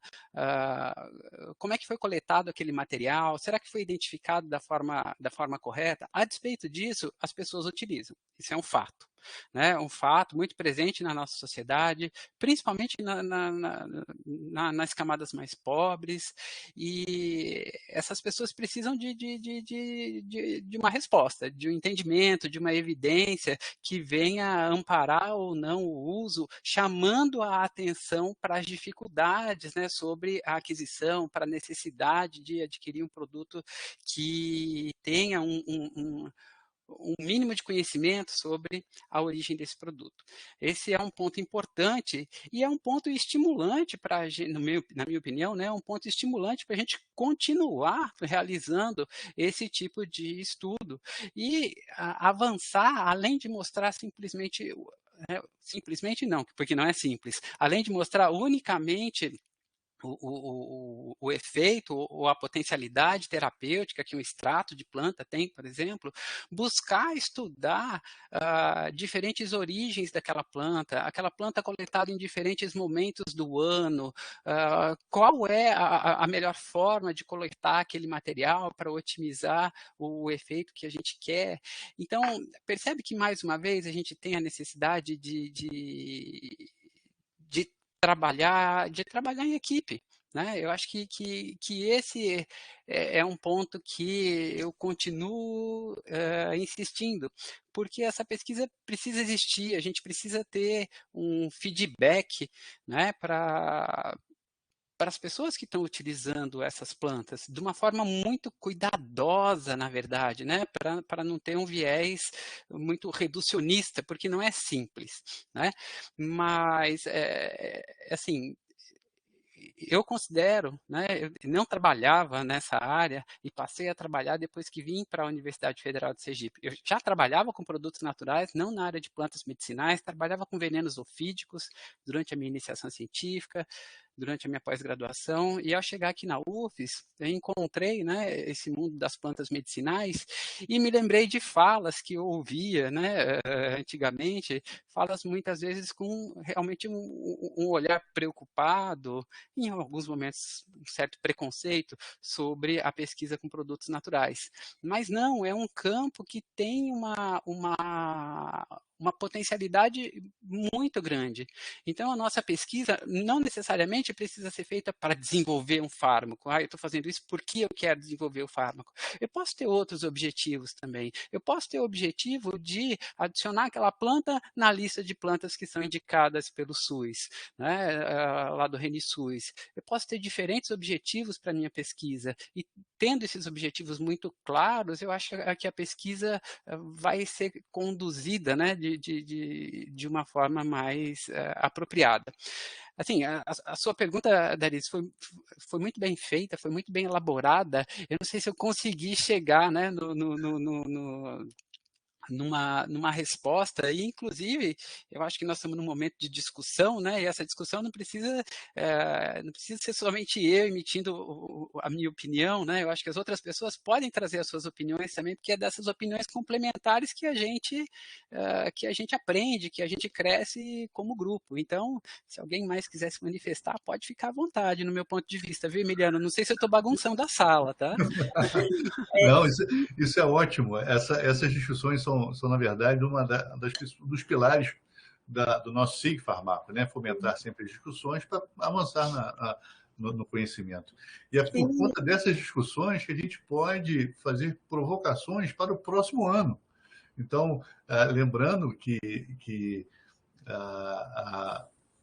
B: Como é que foi coletado aquele material? Será que foi identificado da forma correta? A despeito disso, as pessoas utilizam. Isso é um fato. Né, um fato muito presente na nossa sociedade, principalmente nas camadas mais pobres, e essas pessoas precisam de uma resposta, de um entendimento, de uma evidência que venha amparar ou não o uso, chamando a atenção para as dificuldades, né, sobre a aquisição, para a necessidade de adquirir um produto que tenha um mínimo de conhecimento sobre a origem desse produto. Esse é um ponto importante e é um ponto estimulante para a gente, na minha opinião, né, um ponto estimulante para a gente continuar realizando esse tipo de estudo e avançar, além de mostrar simplesmente não, porque não é simples, além de mostrar unicamente o efeito ou a potencialidade terapêutica que um extrato de planta tem, por exemplo, buscar estudar diferentes origens daquela planta, aquela planta coletada em diferentes momentos do ano, qual é a melhor forma de coletar aquele material para otimizar o efeito que a gente quer. Então, percebe que, mais uma vez, a gente tem a necessidade de trabalhar em equipe. Né? Eu acho que esse é um ponto que eu continuo insistindo, porque essa pesquisa precisa existir, a gente precisa ter um feedback, né, para as pessoas que estão utilizando essas plantas, de uma forma muito cuidadosa, na verdade, né? Para não ter um viés muito reducionista, porque não é simples, né? Mas, assim, eu considero, né, eu não trabalhava nessa área e passei a trabalhar depois que vim para a Universidade Federal de Sergipe. Eu já trabalhava com produtos naturais, não na área de plantas medicinais, trabalhava com venenos ofídicos durante a minha iniciação científica, durante a minha pós-graduação, e ao chegar aqui na UFES, eu encontrei, né, esse mundo das plantas medicinais e me lembrei de falas que eu ouvia, né, antigamente, falas muitas vezes com realmente um olhar preocupado, em alguns momentos um certo preconceito sobre a pesquisa com produtos naturais. Mas não, é um campo que tem uma potencialidade muito grande. Então, a nossa pesquisa não necessariamente precisa ser feita para desenvolver um fármaco. Eu estou fazendo isso porque eu quero desenvolver o fármaco. Eu posso ter outros objetivos também. Eu posso ter o objetivo de adicionar aquela planta na lista de plantas que são indicadas pelo SUS, né, lá do ReniSUS. Eu posso ter diferentes objetivos para a minha pesquisa e, tendo esses objetivos muito claros, eu acho que a pesquisa vai ser conduzida, né, de uma forma mais apropriada. Assim, a sua pergunta, Daris, foi muito bem feita, foi muito bem elaborada. Eu não sei se eu consegui chegar, né, numa resposta, e inclusive eu acho que nós estamos num momento de discussão, né? E essa discussão não precisa ser somente eu emitindo a minha opinião, né? Eu acho que as outras pessoas podem trazer as suas opiniões também, porque é dessas opiniões complementares que a gente aprende, que a gente cresce como grupo. Então, se alguém mais quiser se manifestar, pode ficar à vontade, no meu ponto de vista, viu, Emiliano? Não sei se eu estou bagunçando a sala, tá?
A: Não, isso é ótimo. Essas discussões são, na verdade, dos pilares do nosso SIG Farmaco, né? Fomentar sempre as discussões para avançar no conhecimento. E é por conta dessas discussões que a gente pode fazer provocações para o próximo ano. Então, lembrando que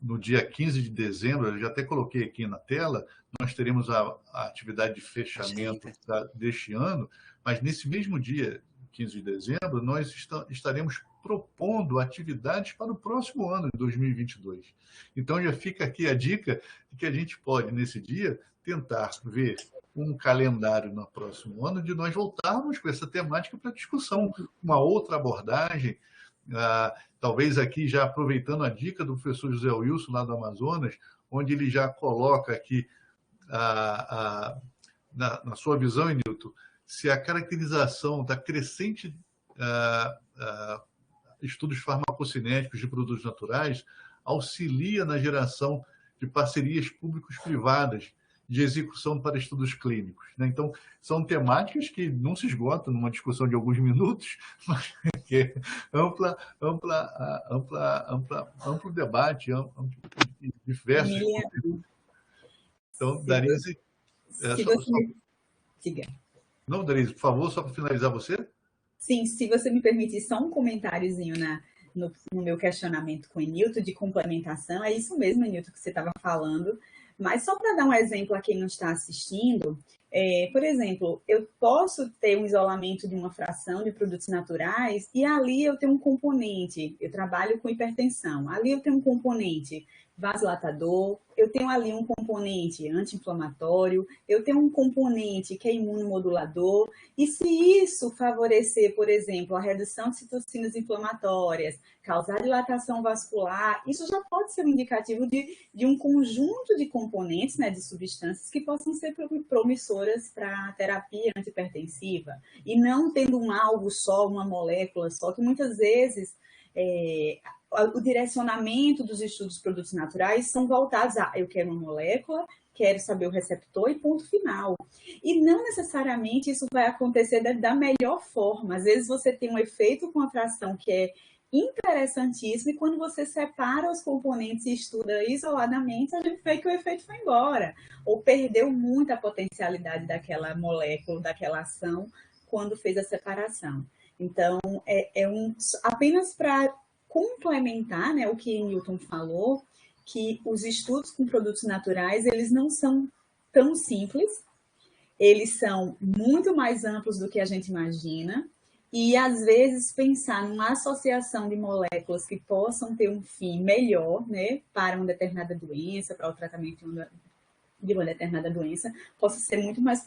A: no dia 15 de dezembro, eu já até coloquei aqui na tela, nós teremos a atividade de fechamento deste ano, mas nesse mesmo dia, 15 de dezembro, nós estaremos propondo atividades para o próximo ano, de 2022. Então, já fica aqui a dica de que a gente pode, nesse dia, tentar ver um calendário no próximo ano de nós voltarmos com essa temática para discussão, uma outra abordagem, talvez aqui já aproveitando a dica do professor José Wilson, lá do Amazonas, onde ele já coloca aqui, na sua visão, Nilton, se a caracterização da crescente estudos farmacocinéticos de produtos naturais auxilia na geração de parcerias públicos-privadas de execução para estudos clínicos. Então, são temáticas que não se esgotam numa discussão de alguns minutos, mas que é amplo debate, diversos. Então, Darise...
E: Diga.
A: Não, Darise, por favor, só para finalizar você.
E: Sim, se você me permitir só um comentáriozinho no meu questionamento com o Enilton, de complementação, é isso mesmo, Enilton, que você estava falando, mas só para dar um exemplo a quem não está assistindo, por exemplo, eu posso ter um isolamento de uma fração de produtos naturais e ali eu tenho um componente, eu trabalho com hipertensão, ali eu tenho um componente vasodilatador, eu tenho ali um componente anti-inflamatório, eu tenho um componente que é imunomodulador, e se isso favorecer, por exemplo, a redução de citocinas inflamatórias, causar dilatação vascular, isso já pode ser um indicativo de um conjunto de componentes, né, de substâncias que possam ser promissoras para a terapia antihipertensiva, e não tendo um alvo só, uma molécula só, que muitas vezes o direcionamento dos estudos de produtos naturais são voltados a eu quero uma molécula, quero saber o receptor e ponto final. E não necessariamente isso vai acontecer da melhor forma. Às vezes você tem um efeito com a fração que é interessantíssimo e quando você separa os componentes e estuda isoladamente, a gente vê que o efeito foi embora. Ou perdeu muito a potencialidade daquela molécula, daquela ação, quando fez a separação. Então, apenas para complementar, né, o que Nilton falou, que os estudos com produtos naturais, eles não são tão simples, eles são muito mais amplos do que a gente imagina, e às vezes pensar numa associação de moléculas que possam ter um fim melhor, né, para uma determinada doença, para o tratamento de uma determinada doença, possa ser muito mais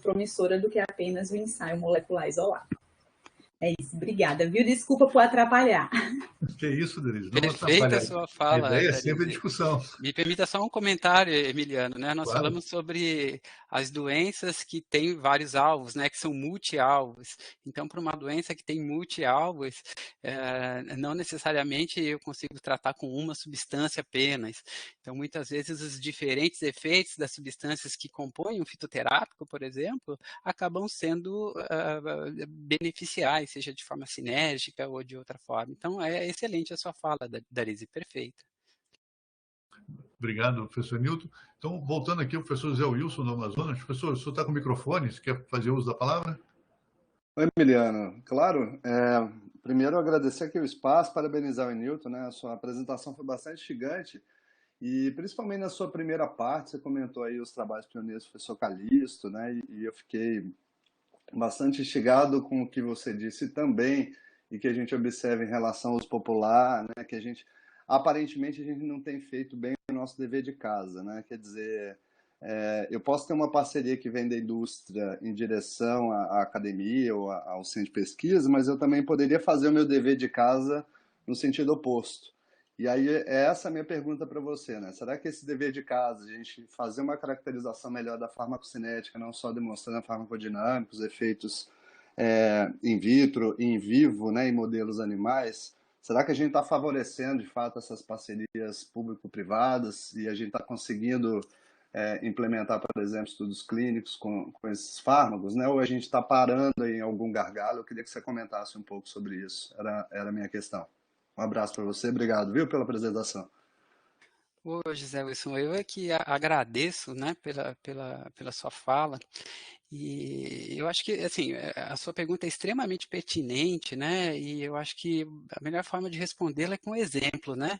E: promissora do que apenas o ensaio molecular isolado. É isso, obrigada, viu? Desculpa por atrapalhar.
A: Que isso, Darise, não
B: Perfeita a sua fala.
A: A ideia é sempre a discussão.
B: Me permita só um comentário, Emiliano, né? Nós
A: Claro.
B: falamos sobre as doenças que têm vários alvos, né? Que são multi-alvos. Então, para uma doença que tem multi-alvos, não necessariamente eu consigo tratar com uma substância apenas. Então, muitas vezes, os diferentes efeitos das substâncias que compõem um fitoterápico, por exemplo, acabam sendo beneficiais, seja de forma sinérgica ou de outra forma. Então, é excelente a sua fala, Darise, perfeita.
A: Obrigado, professor Nilton. Então, voltando aqui, o professor José Wilson, do Amazonas. Professor, o senhor está com o microfone? Você quer fazer uso da palavra?
F: Oi, Emiliano. Claro. Primeiro, agradecer aqui o espaço, parabenizar o Nilton, né? A sua apresentação foi bastante gigante e, principalmente na sua primeira parte, você comentou aí os trabalhos pioneiros do professor Calixto, né? E eu fiquei bastante instigado com o que você disse também e que a gente observa em relação ao uso popular, né? Que aparentemente a gente não tem feito bem o nosso dever de casa, né? Quer dizer, eu posso ter uma parceria que vem da indústria em direção à academia ou ao centro de pesquisa, mas eu também poderia fazer o meu dever de casa no sentido oposto. E aí é essa a minha pergunta para você, né? Será que esse dever de casa, a gente fazer uma caracterização melhor da farmacocinética, não só demonstrando a farmacodinâmica, os efeitos in vitro e in vivo, né, em modelos animais, será que a gente está favorecendo, de fato, essas parcerias público-privadas e a gente está conseguindo implementar, por exemplo, estudos clínicos com esses fármacos, né? Ou a gente está parando em algum gargalo? Eu queria que você comentasse um pouco sobre isso. Era a minha questão. Um abraço para você. Obrigado, viu, pela apresentação.
B: Ô, José Wilson, eu é que agradeço, né, pela sua fala. E eu acho que, assim, a sua pergunta é extremamente pertinente, né? E eu acho que a melhor forma de respondê-la é com exemplo, né?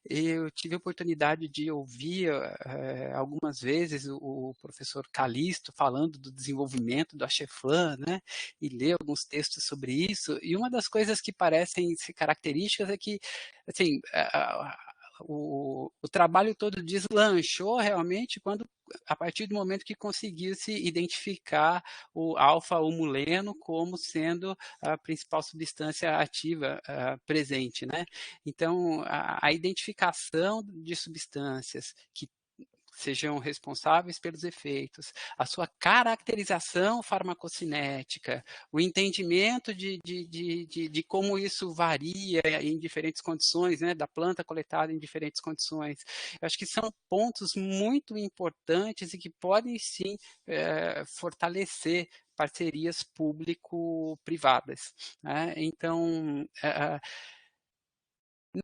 B: Eu tive a oportunidade de ouvir algumas vezes o professor Calixto falando do desenvolvimento do Acheflan, né? E ler alguns textos sobre isso. E uma das coisas que parecem ser características é que, assim, o trabalho todo deslanchou realmente quando a partir do momento que conseguiu-se identificar o alfa-humuleno como sendo a principal substância ativa presente, né? Então, a identificação de substâncias que sejam responsáveis pelos efeitos, a sua caracterização farmacocinética, o entendimento de como isso varia em diferentes condições, né, da planta coletada em diferentes condições. Eu acho que são pontos muito importantes e que podem, sim, fortalecer parcerias público-privadas, né? Então,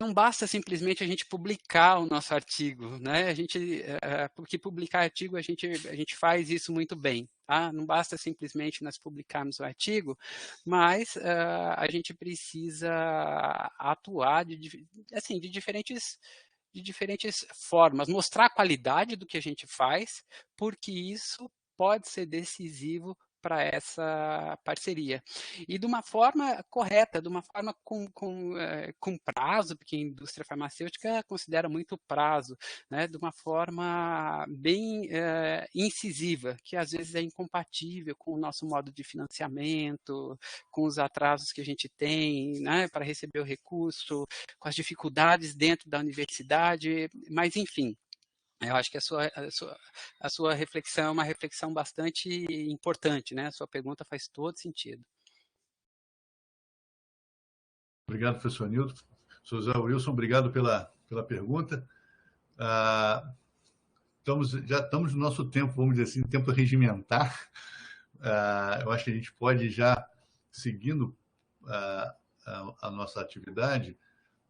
B: não basta simplesmente a gente publicar o nosso artigo, né? Porque publicar artigo a gente faz isso muito bem, tá? Não basta simplesmente nós publicarmos o artigo, mas a gente precisa atuar de diferentes formas, mostrar a qualidade do que a gente faz, porque isso pode ser decisivo para essa parceria. E de uma forma correta, de uma forma com prazo, porque a indústria farmacêutica considera muito prazo, né? De uma forma bem incisiva, que às vezes é incompatível com o nosso modo de financiamento, com os atrasos que a gente tem, né, para receber o recurso, com as dificuldades dentro da universidade, mas enfim. Eu acho que a sua reflexão é uma reflexão bastante importante, né? A sua pergunta faz todo sentido.
A: Obrigado, professor Nilton. José Wilson, obrigado pela pergunta. Já estamos no nosso tempo, vamos dizer assim, tempo regimentar. Eu acho que a gente pode já seguindo a nossa atividade,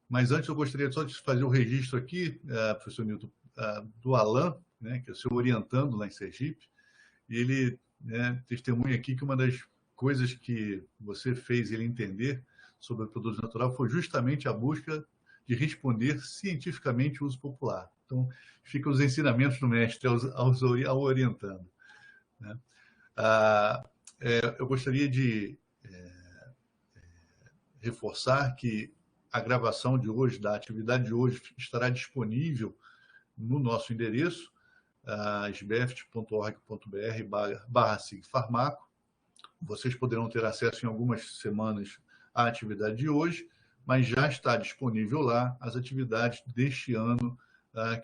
A: mas antes eu gostaria só de fazer o registro aqui, professor Nilton, do Alan, né, que é o seu orientando lá em Sergipe, e ele, né, testemunha aqui que uma das coisas que você fez ele entender sobre o produto natural foi justamente a busca de responder cientificamente o uso popular. Então, ficam os ensinamentos do mestre ao orientando, né? Eu gostaria de reforçar que a gravação de hoje, da atividade de hoje, estará disponível no nosso endereço, sbeft.org.br/sigfarmaco. Vocês poderão ter acesso em algumas semanas à atividade de hoje, mas já está disponível lá as atividades deste ano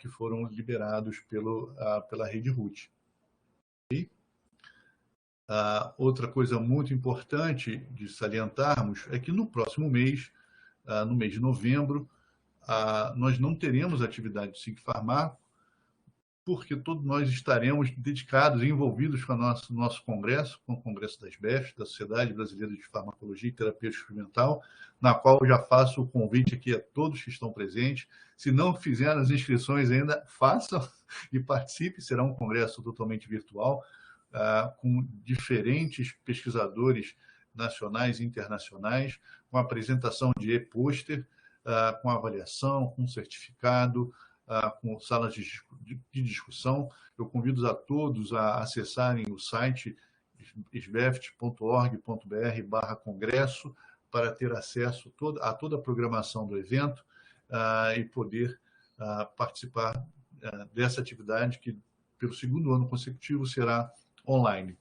A: que foram liberados pela Rede RUT. Outra coisa muito importante de salientarmos é que no próximo mês, no mês de novembro, nós não teremos atividade de SIGFarmaco, porque todos nós estaremos dedicados e envolvidos com o nosso congresso, com o Congresso das BEFs, da Sociedade Brasileira de Farmacologia e Terapia Experimental, na qual eu já faço o convite aqui a todos que estão presentes. Se não fizeram as inscrições ainda, façam e participem. Será um congresso totalmente virtual, com diferentes pesquisadores nacionais e internacionais, com apresentação de e-pôster, com avaliação, com certificado, com salas de discussão. Eu convido a todos a acessarem o site sbeft.org.br/congresso para ter acesso a toda a programação do evento e poder participar dessa atividade que, pelo segundo ano consecutivo, será online,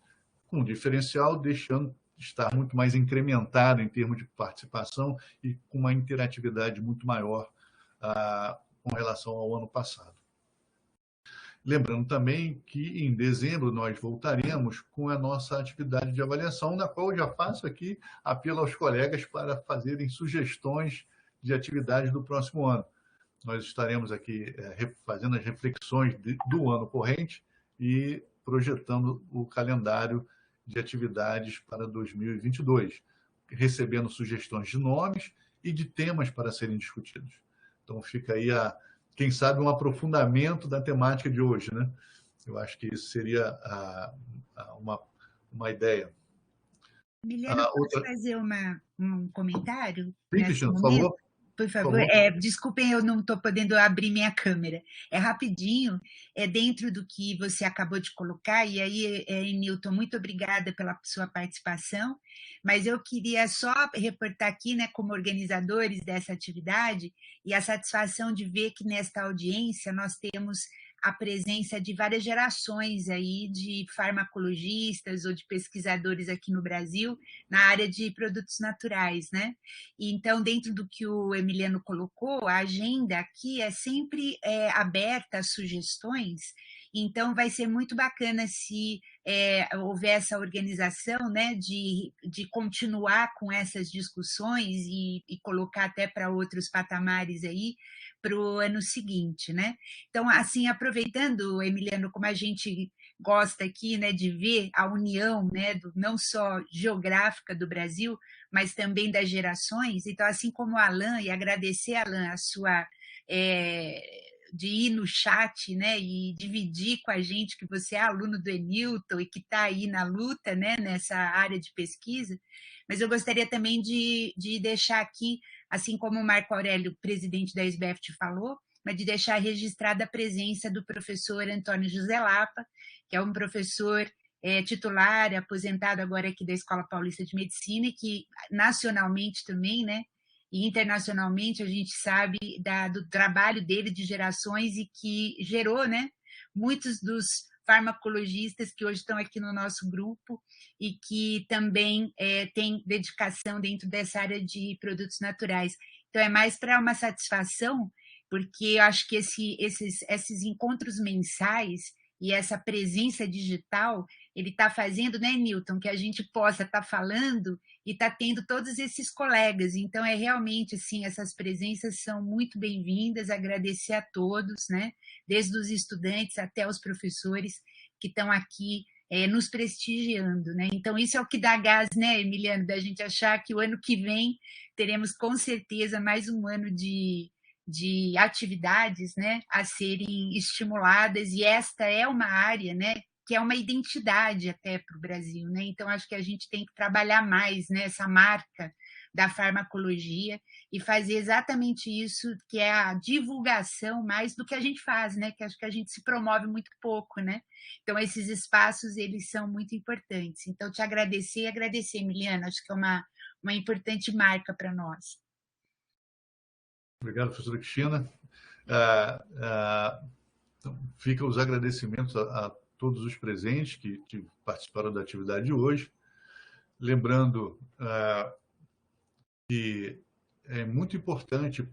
A: com diferencial, deixando estar muito mais incrementado em termos de participação e com uma interatividade muito maior com relação ao ano passado. Lembrando também que em dezembro nós voltaremos com a nossa atividade de avaliação, na qual eu já faço aqui apelo aos colegas para fazerem sugestões de atividades do próximo ano. Nós estaremos aqui fazendo as reflexões do ano corrente e projetando o calendário de atividades para 2022, recebendo sugestões de nomes e de temas para serem discutidos. Então, fica aí quem sabe, um aprofundamento da temática de hoje, né? Eu acho que isso seria uma ideia.
C: Emiliano, posso fazer um comentário?
A: Sim, Cristina, por favor.
C: Por favor, desculpem, eu não estou podendo abrir minha câmera. É rapidinho, é dentro do que você acabou de colocar, e aí, Newton, muito obrigada pela sua participação, mas eu queria só reportar aqui, né, como organizadores dessa atividade, e a satisfação de ver que nesta audiência nós temos a presença de várias gerações aí de farmacologistas ou de pesquisadores aqui no Brasil na área de produtos naturais, né? E então, dentro do que o Emiliano colocou, a agenda aqui é sempre aberta a sugestões, então vai ser muito bacana se houver essa organização, né, de continuar com essas discussões e colocar até para outros patamares aí, para o ano seguinte, né? Então, assim, aproveitando, Emiliano, como a gente gosta aqui, né, de ver a união, né, não só geográfica do Brasil, mas também das gerações. Então, assim como o Alan, e agradecer, Alan, a sua de ir no chat, né, e dividir com a gente que você é aluno do Enilton e que está aí na luta, né, nessa área de pesquisa. Mas eu gostaria também de deixar aqui, assim como o Marco Aurélio, presidente da SBF, falou, mas de deixar registrada a presença do professor Antônio José Lapa, que é um professor titular, aposentado agora aqui da Escola Paulista de Medicina, e que nacionalmente também, né, e internacionalmente a gente sabe do trabalho dele de gerações e que gerou, né, muitos dos farmacologistas que hoje estão aqui no nosso grupo e que também têm dedicação dentro dessa área de produtos naturais. Então, é mais para uma satisfação, porque eu acho que esses encontros mensais e essa presença digital, ele está fazendo, né, Newton, que a gente possa estar falando e está tendo todos esses colegas. Então, é realmente, assim, essas presenças são muito bem-vindas, agradecer a todos, né, desde os estudantes até os professores que estão aqui nos prestigiando, né? Então, isso é o que dá gás, né, Emiliano, da gente achar que o ano que vem teremos, com certeza, mais um ano de atividades, né, a serem estimuladas, e esta é uma área, né, que é uma identidade até para o Brasil, né? Então, acho que a gente tem que trabalhar mais, né, essa marca da farmacologia e fazer exatamente isso, que é a divulgação mais do que a gente faz, né? Que acho que a gente se promove muito pouco, né? Então, esses espaços, eles são muito importantes. Então, te agradecer e agradecer, Emiliano, acho que é uma importante marca para nós.
A: Obrigado, professora Cristina. Então, ficam os agradecimentos a todos os presentes que participaram da atividade de hoje. Lembrando que é muito importante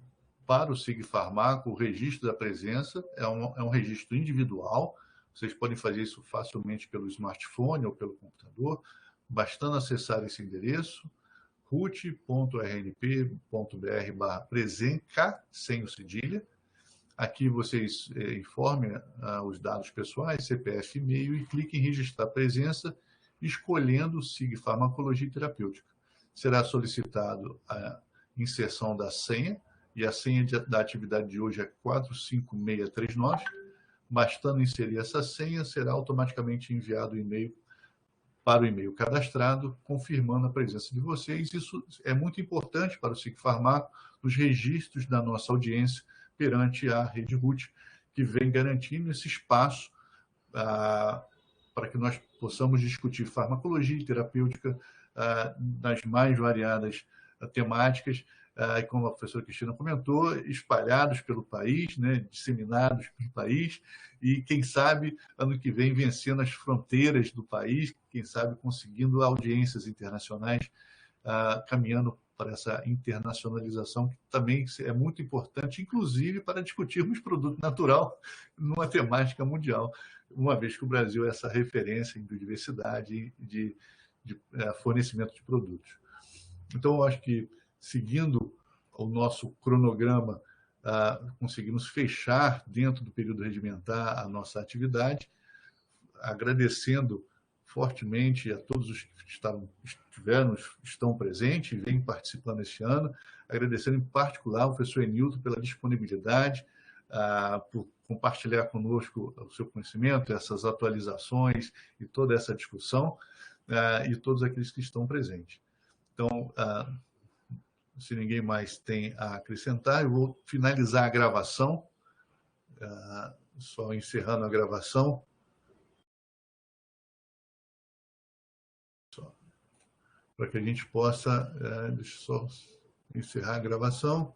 A: para o SIG Farmaco o registro da presença, é um registro individual, vocês podem fazer isso facilmente pelo smartphone ou pelo computador, bastando acessar esse endereço, rut.rnp.br/presenca, sem o cedilha. Aqui vocês informem os dados pessoais, CPF, e-mail, e cliquem em registrar presença, escolhendo o SIG Farmacologia e Terapêutica. Será solicitado a inserção da senha, e a senha da atividade de hoje é 45639. Bastando inserir essa senha, será automaticamente enviado o e-mail para o e-mail cadastrado, confirmando a presença de vocês. Isso é muito importante para o SIG Farmaco, nos registros da nossa audiência perante a Rede RUT, que vem garantindo esse espaço para que nós possamos discutir farmacologia e terapêutica nas mais variadas temáticas, e como a professora Cristina comentou, espalhados pelo país, né, disseminados pelo país, e quem sabe, ano que vem, vencendo as fronteiras do país, quem sabe conseguindo audiências internacionais, caminhando para essa internacionalização, que também é muito importante, inclusive para discutirmos produto natural numa temática mundial, uma vez que o Brasil é essa referência em biodiversidade e de fornecimento de produtos. Então, eu acho que, seguindo o nosso cronograma, conseguimos fechar dentro do período regimentar a nossa atividade, agradecendo fortemente a todos os que estão presentes e vêm participando este ano, agradecendo em particular ao professor Enilton pela disponibilidade, por compartilhar conosco o seu conhecimento, essas atualizações e toda essa discussão, e todos aqueles que estão presentes. Então, se ninguém mais tem a acrescentar, eu vou finalizar a gravação, só encerrando a gravação. Para que a gente possa, deixa eu só encerrar a gravação.